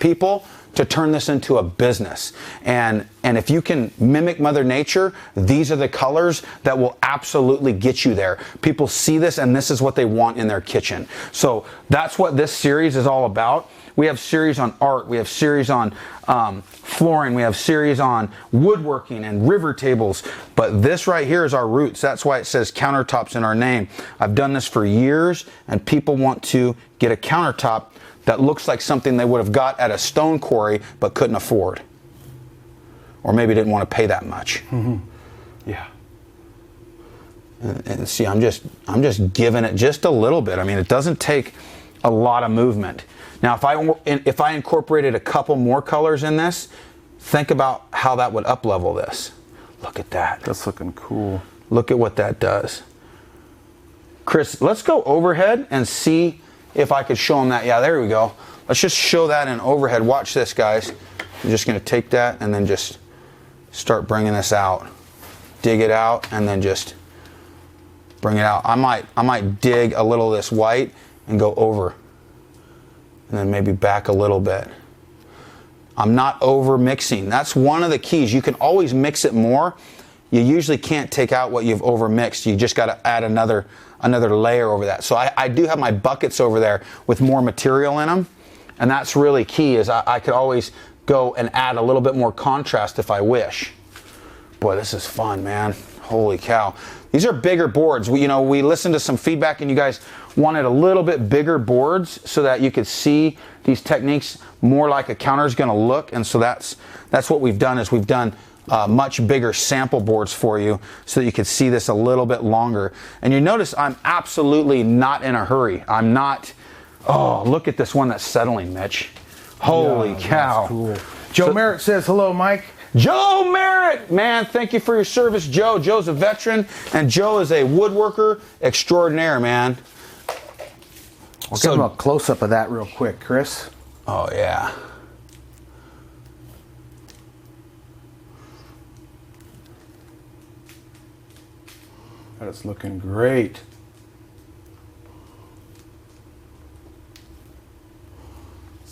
people to turn this into a business. And if you can mimic Mother Nature, these are the colors that will absolutely get you there. People see this and this is what they want in their kitchen. So that's what this series is all about. We have series on art, we have series on flooring, we have series on woodworking and river tables, but this right here is our roots. That's why it says countertops in our name. I've done this for years and people want to get a countertop that looks like something they would have got at a stone quarry but couldn't afford. Or maybe didn't want to pay that much. Mm-hmm. Yeah. And see, I'm just giving it just a little bit. I mean, it doesn't take a lot of movement. Now, if I incorporated a couple more colors in this, think about how that would up level this. Look at that. That's looking cool. Look at what that does. Chris, let's go overhead and see if I could show them that. Yeah, there we go. Let's just show that in overhead. Watch this, guys. I'm just going to take that and then just start bringing this out. Dig it out and then just bring it out. I might dig a little of this white and go over. And then maybe back a little bit. I'm not over mixing. That's one of the keys. You can always mix it more. You usually can't take out what you've over mixed. You just got to add another layer over that. So I do have my buckets over there with more material in them. And that's really key, is I could always go and add a little bit more contrast if I wish. Boy, this is fun, man. Holy cow. These are bigger boards. We listened to some feedback and you guys wanted a little bit bigger boards so that you could see these techniques more like a counter is going to look. And so that's what we've done, is we've done much bigger sample boards for you so that you could see this a little bit longer. And you notice I'm absolutely not in a hurry. I'm not, oh, look at this one that's settling, Mitch. Holy cow. That's cool. Joe Merritt says, hello, Mike. Joe Merritt, man, thank you for your service, Joe. Joe's a veteran, and Joe is a woodworker extraordinaire, man. I'll give him a close-up of that real quick, Chris. Oh, yeah. That is looking great.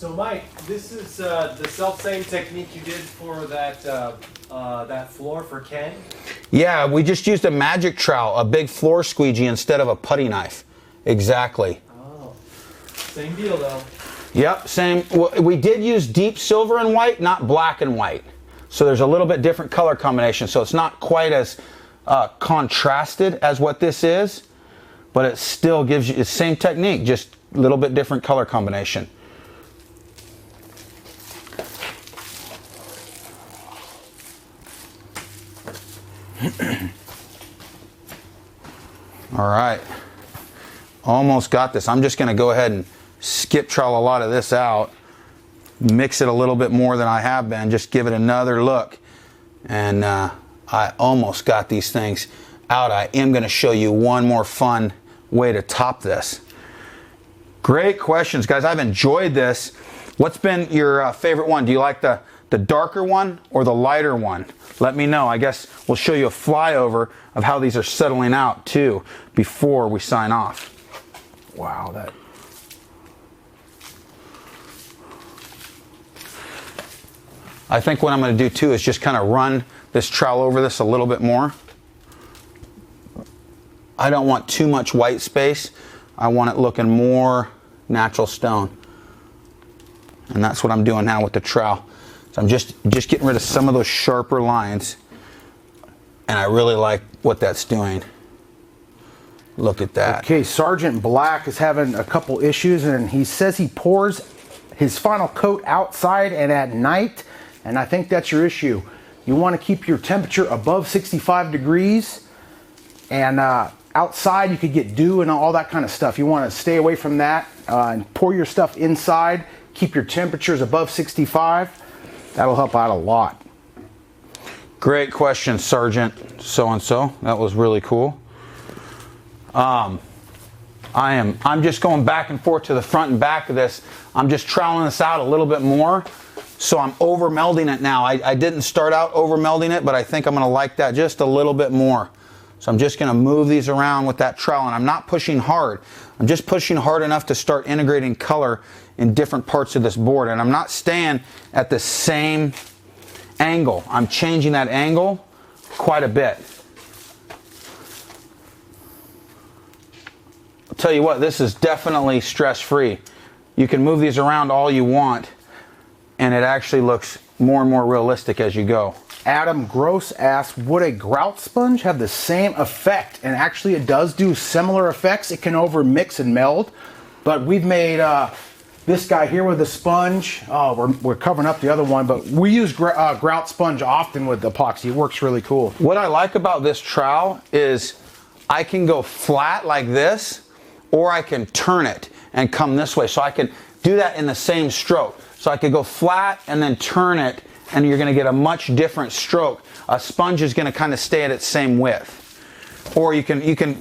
So Mike, this is the self-same technique you did for that that floor for Ken? Yeah, we just used a magic trowel, a big floor squeegee instead of a putty knife. Exactly. Oh, same deal though. Yep, same. We did use deep silver and white, not black and white. So there's a little bit different color combination. So it's not quite as contrasted as what this is, but it still gives you the same technique, just a little bit different color combination. All right, almost got this. I'm just going to go ahead and skip trowel a lot of this out, mix it a little bit more than I have been, just give it another look, and I almost got these things out. I am going to show you one more fun way to top this. Great questions, guys. I've enjoyed this. What's been your favorite one? Do you like the darker one or the lighter one? Let me know. I guess we'll show you a flyover of how these are settling out too before we sign off. Wow, that. I think what I'm going to do too is just kind of run this trowel over this a little bit more. I don't want too much white space. I want it looking more natural stone. And that's what I'm doing now with the trowel. So I'm just getting rid of some of those sharper lines. And I really like what that's doing. Look at that. Okay, Sergeant Black is having a couple issues, and he says he pours his final coat outside and at night, and I think that's your issue. You want to keep your temperature above 65 degrees, and outside you could get dew and all that kind of stuff. You want to stay away from that and pour your stuff inside. Keep your temperatures above 65. That'll help out a lot. Great question, Sergeant so-and-so. That was really cool. I'm just going back and forth to the front and back of this. I'm just troweling this out a little bit more. So I'm over melding it now. I didn't start out over melding it, but I think I'm going to like that just a little bit more. So I'm just going to move these around with that trowel, and I'm not pushing hard. I'm just pushing hard enough to start integrating color in different parts of this board, and I'm not staying at the same angle. I'm changing that angle quite a bit. I'll tell you what, this is definitely stress-free. You can move these around all you want, and it actually looks more and more realistic as you go. Adam Gross asked, would a grout sponge have the same effect? And actually it does do similar effects. It can over mix and meld, but we've made this guy here with a sponge. Oh, we're covering up the other one, but we use grout sponge often with epoxy. It works really cool. What I like about this trowel is I can go flat like this, or I can turn it and come this way. So I can do that in the same stroke. So I could go flat and then turn it, and you're going to get a much different stroke. A sponge is going to kind of stay at its same width. Or you can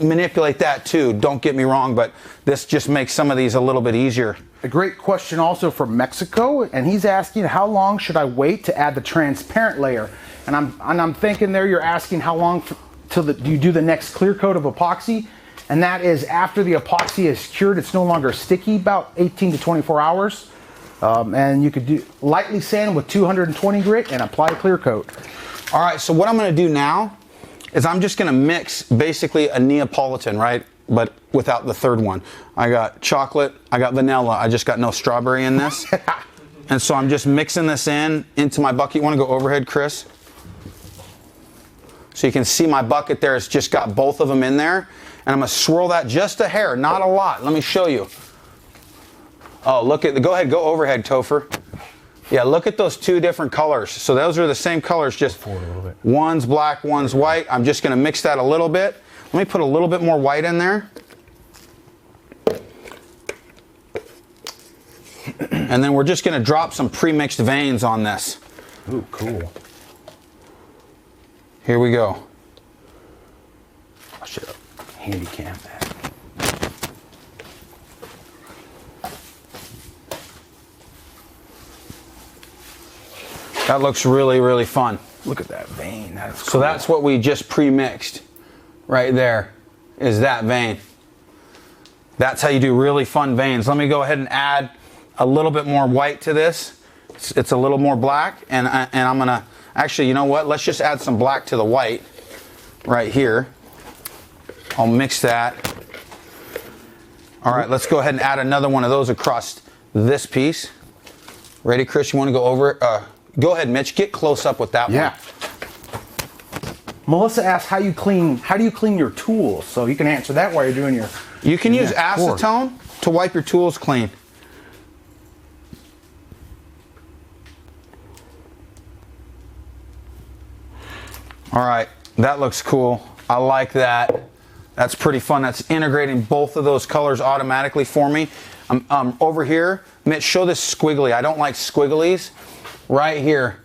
manipulate that too, don't get me wrong, but this just makes some of these a little bit easier. A great question also from Mexico, and he's asking, how long should I wait to add the transparent layer? And I'm thinking there you're asking how long till you do the next clear coat of epoxy, and that is after the epoxy is cured. It's no longer sticky, about 18 to 24 hours. And you could do lightly sand with 220 grit and apply a clear coat. All right, so what I'm going to do now is I'm just going to mix basically a Neapolitan, right? But without the third one. I got chocolate, I got vanilla, I just got no strawberry in this. And so I'm just mixing this into my bucket. You want to go overhead, Chris? So you can see my bucket there. It's just got both of them in there. And I'm going to swirl that just a hair, not a lot. Let me show you. Oh, look at, go ahead, go overhead, Topher. Yeah, look at those two different colors. So those are the same colors, just one's black, one's white. I'm just going to mix that a little bit. Let me put a little bit more white in there. And then we're just going to drop some pre-mixed veins on this. Ooh, cool. Here we go. I should have handy cam that. That looks really, really fun. Look at that vein. That is cool. So that's what we just pre-mixed right there, is that vein. That's how you do really fun veins. Let me go ahead and add a little bit more white to this. It's a little more black, and I'm gonna, actually, you know what? Let's just add some black to the white right here. I'll mix that. All right, let's go ahead and add another one of those across this piece. Ready, Chris? You wanna go over it? Go ahead, Mitch, get close up with that one. Yeah. Melissa asked how do you clean your tools? So you can answer that while you're doing your... You can use acetone to wipe your tools clean. All right, that looks cool. I like that. That's pretty fun. That's integrating both of those colors automatically for me. Over here, Mitch, show this squiggly. I don't like squigglies. Right here,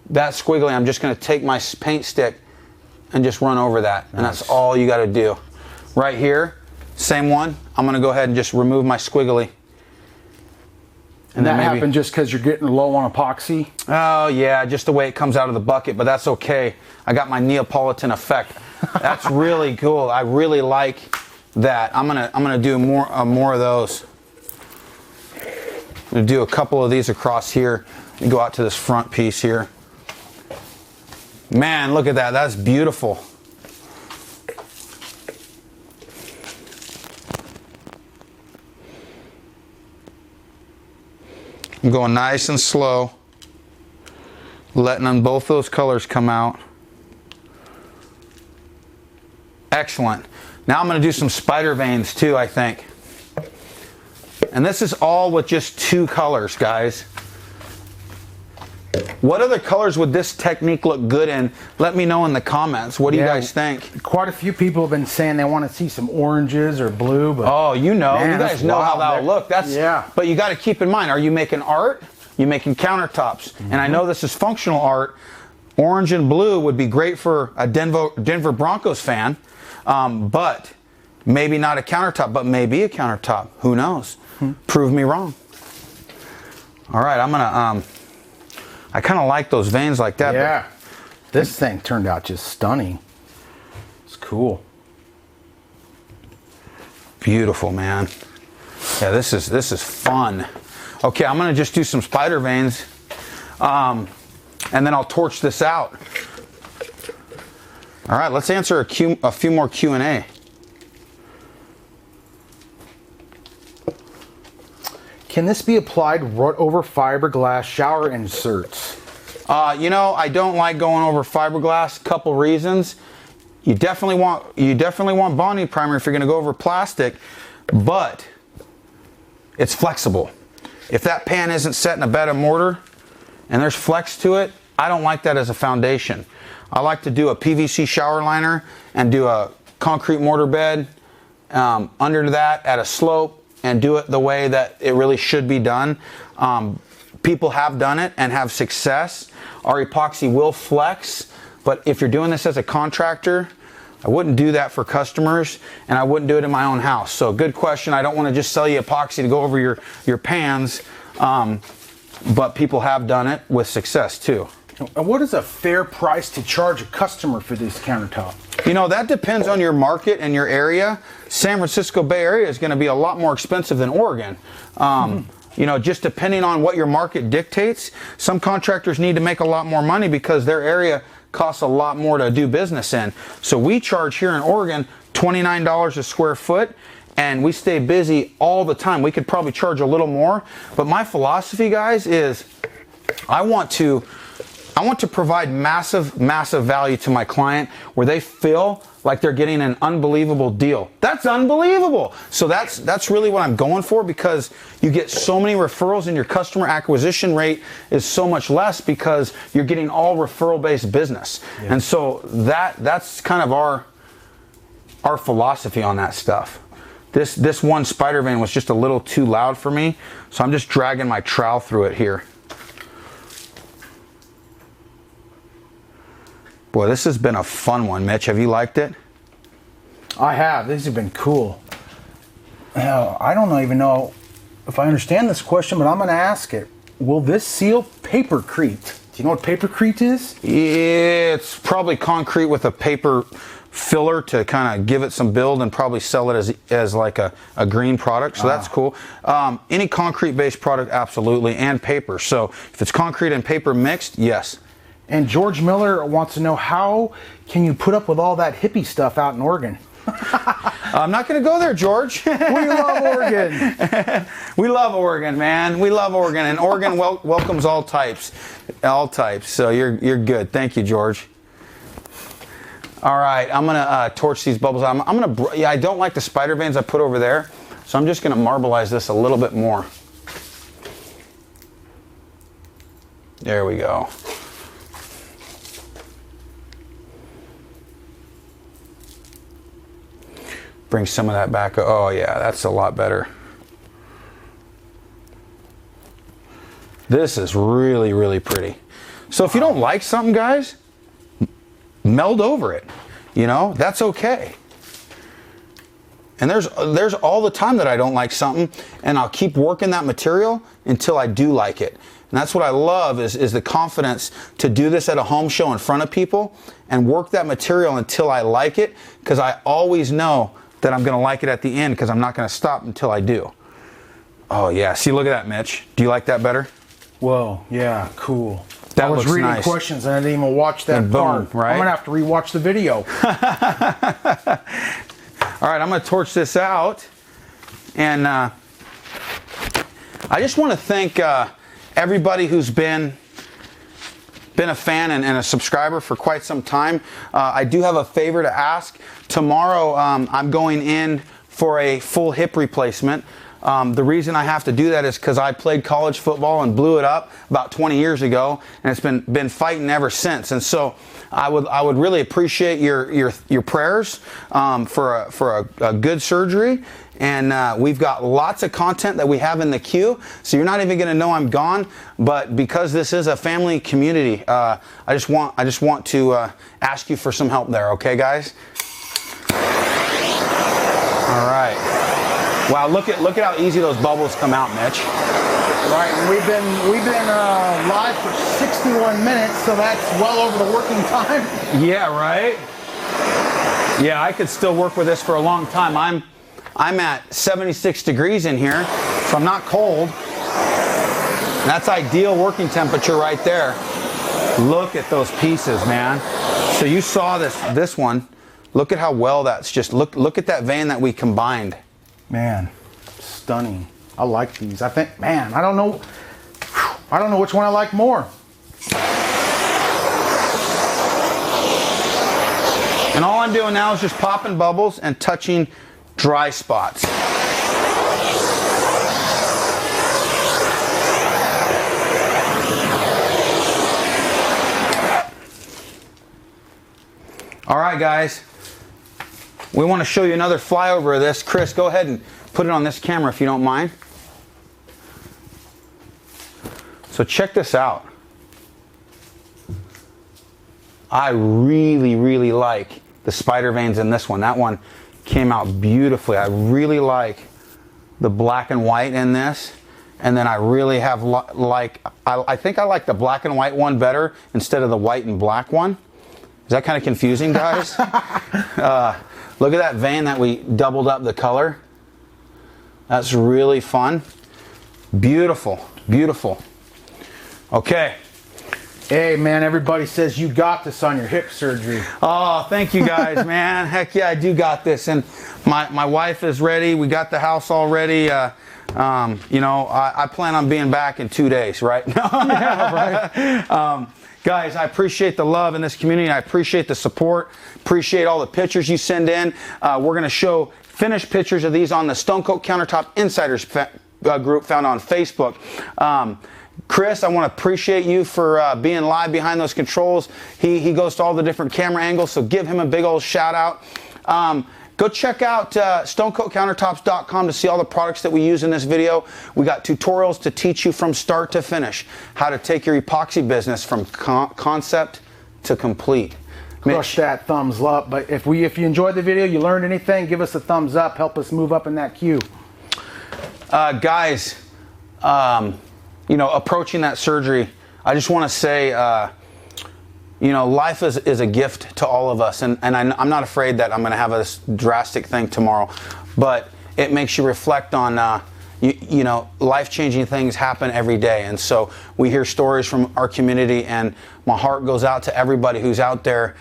that squiggly, I'm just gonna take my paint stick and just run over that. Nice. And that's all you gotta do. Right here, same one. I'm gonna go ahead and just remove my squiggly. And that happened just because you're getting low on epoxy? Oh yeah, just the way it comes out of the bucket, but that's okay. I got my Neapolitan effect. That's really cool. I really like that. I'm gonna do more of those. I'm gonna do a couple of these across here and go out to this front piece here. Man, look at that. That's beautiful. I'm going nice and slow, letting on both those colors come out. Excellent. Now I'm going to do some spider veins too, I think. And this is all with just 2 colors, guys. What other colors would this technique look good in? Let me know in the comments. What do you guys think? Quite a few people have been saying they want to see some oranges or blue. But oh, you know, man, you guys know how that'll look. That's, yeah. But you got to keep in mind, are you making art? You making countertops? And I know this is functional art. Orange and blue would be great for a Denver Broncos fan, but maybe not a countertop, but maybe a countertop. Who knows? Prove me wrong. All right, I'm gonna. I kind of like those veins like that. Yeah, this thing turned out just stunning. It's cool. Beautiful, man. Yeah, this is fun. Okay, I'm gonna just do some spider veins, and then I'll torch this out. All right, let's answer a few more Q&A. Can this be applied over fiberglass shower inserts? You know, I don't like going over fiberglass. Couple reasons. You definitely want bonding primer if you're going to go over plastic, but it's flexible. If that pan isn't set in a bed of mortar and there's flex to it, I don't like that as a foundation. I like to do a PVC shower liner and do a concrete mortar bed under that at a slope and do it the way that it really should be done. People have done it and have success. Our epoxy will flex, but if you're doing this as a contractor, I wouldn't do that for customers, and I wouldn't do it in my own house. So good question. I don't want to just sell you epoxy to go over your pans, but people have done it with success too. And what is a fair price to charge a customer for this countertop? You know, that depends on your market and your area. San Francisco Bay Area is going to be a lot more expensive than Oregon. You know, just depending on what your market dictates. Some contractors need to make a lot more money because their area costs a lot more to do business in. So we charge here in Oregon $29 a square foot, and we stay busy all the time. We could probably charge a little more, but my philosophy, guys, is I want to provide massive value to my client where they feel like they're getting an unbelievable deal. That's unbelievable. So that's really what I'm going for, because you get so many referrals and your customer acquisition rate is so much less because you're getting all referral-based business. Yeah. And so that's kind of our philosophy on that stuff. This one spider vein was just a little too loud for me, so I'm just dragging my trowel through it here. Boy, this has been a fun one, Mitch. Have you liked it? I have. These have been cool. Now, I don't even know if I understand this question, but I'm going to ask it. Will this seal papercrete? Do you know what papercrete is? It's probably concrete with a paper filler to kind of give it some build and probably sell it as like a green product. So that's cool. Any concrete based product, absolutely, and paper. So if it's concrete and paper mixed, yes. And George Miller wants to know, how can you put up with all that hippie stuff out in Oregon? I'm not going to go there, George. We love Oregon. We love Oregon, man. We love Oregon, and Oregon welcomes all types. So you're good. Thank you, George. All right, I'm gonna torch these bubbles. I don't like the spider veins I put over there, so I'm just gonna marbleize this a little bit more. There we go. Bring some of that back. Oh yeah, that's a lot better. This is really, really pretty. So if you don't like something, guys, meld over it. You know, that's okay. And there's all the time that I don't like something, and I'll keep working that material until I do like it. And that's what I love is the confidence to do this at a home show in front of people and work that material until I like it, because I always know that I'm going to like it at the end, because I'm not going to stop until I do. Oh yeah, see, look at that, Mitch. Do you like that better? Whoa, yeah, cool. That I was reading nice. Questions and I didn't even watch that part. Right? I'm going to have to rewatch the video. All right, I'm going to torch this out. And I just want to thank everybody who's been a fan and a subscriber for quite some time. I do have a favor to ask. Tomorrow, I'm going in for a full hip replacement. The reason I have to do that is because I played college football and blew it up about 20 years ago, and it's been fighting ever since. And so I would really appreciate your prayers for a good surgery. And we've got lots of content that we have in the queue, so you're not even going to know I'm gone. But because this is a family community, I just want to ask you for some help there, okay, guys? All right. Wow, look at how easy those bubbles come out, Mitch. Right, and we've been live for 61 minutes, so that's well over the working time. Yeah, right. Yeah, I could still work with this for a long time. I'm at 76 degrees in here, so I'm not cold. That's ideal working temperature right there. Look at those pieces, man. So you saw this one. Look at how well that's just, look at that vein that we combined. Man, stunning. I like these. I think, man, I don't know which one I like more. And all I'm doing now is just popping bubbles and touching dry spots. All right, guys. We want to show you another flyover of this. Chris, go ahead and put it on this camera if you don't mind. So check this out. I really, really like the spider veins in this one. That one came out beautifully. I really like the black and white in this. And then I really have I think I like the black and white one better instead of the white and black one. Is that kind of confusing, guys? Look at that vein that we doubled up the color. That's really fun. Beautiful, beautiful. Okay. Hey, man, everybody says you got this on your hip surgery. Oh, thank you guys, man. Heck yeah, I do got this. And my wife is ready. We got the house all ready. You know, I plan on being back in 2 days, right? Yeah, right. Guys, I appreciate the love in this community. I appreciate the support. Appreciate all the pictures you send in. We're going to show finished pictures of these on the Stone Coat Countertop Insiders group found on Facebook. Chris, I want to appreciate you for being live behind those controls. He goes to all the different camera angles, so give him a big old shout out. Go check out stonecoatcountertops.com to see all the products that we use in this video. We got tutorials to teach you from start to finish how to take your epoxy business from concept to complete. Crush that thumbs up. But if you enjoyed the video, you learned anything, give us a thumbs up. Help us move up in that queue. Guys, you know, approaching that surgery, I just want to say, you know, life is a gift to all of us, and I'm not afraid that I'm going to have a drastic thing tomorrow, but it makes you reflect on, you know, life-changing things happen every day, and so we hear stories from our community, and my heart goes out to everybody who's out there,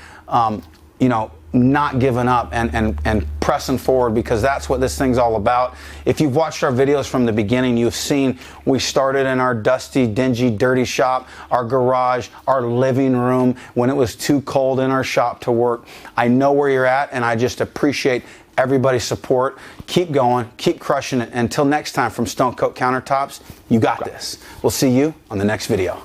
you know, not giving up and pressing forward, because that's what this thing's all about. If you've watched our videos from the beginning, you've seen we started in our dusty, dingy, dirty shop, our garage, our living room, when it was too cold in our shop to work. I know where you're at, and I just appreciate everybody's support. Keep going, keep crushing it. Until next time, from Stone Coat Countertops, you got this. We'll see you on the next video.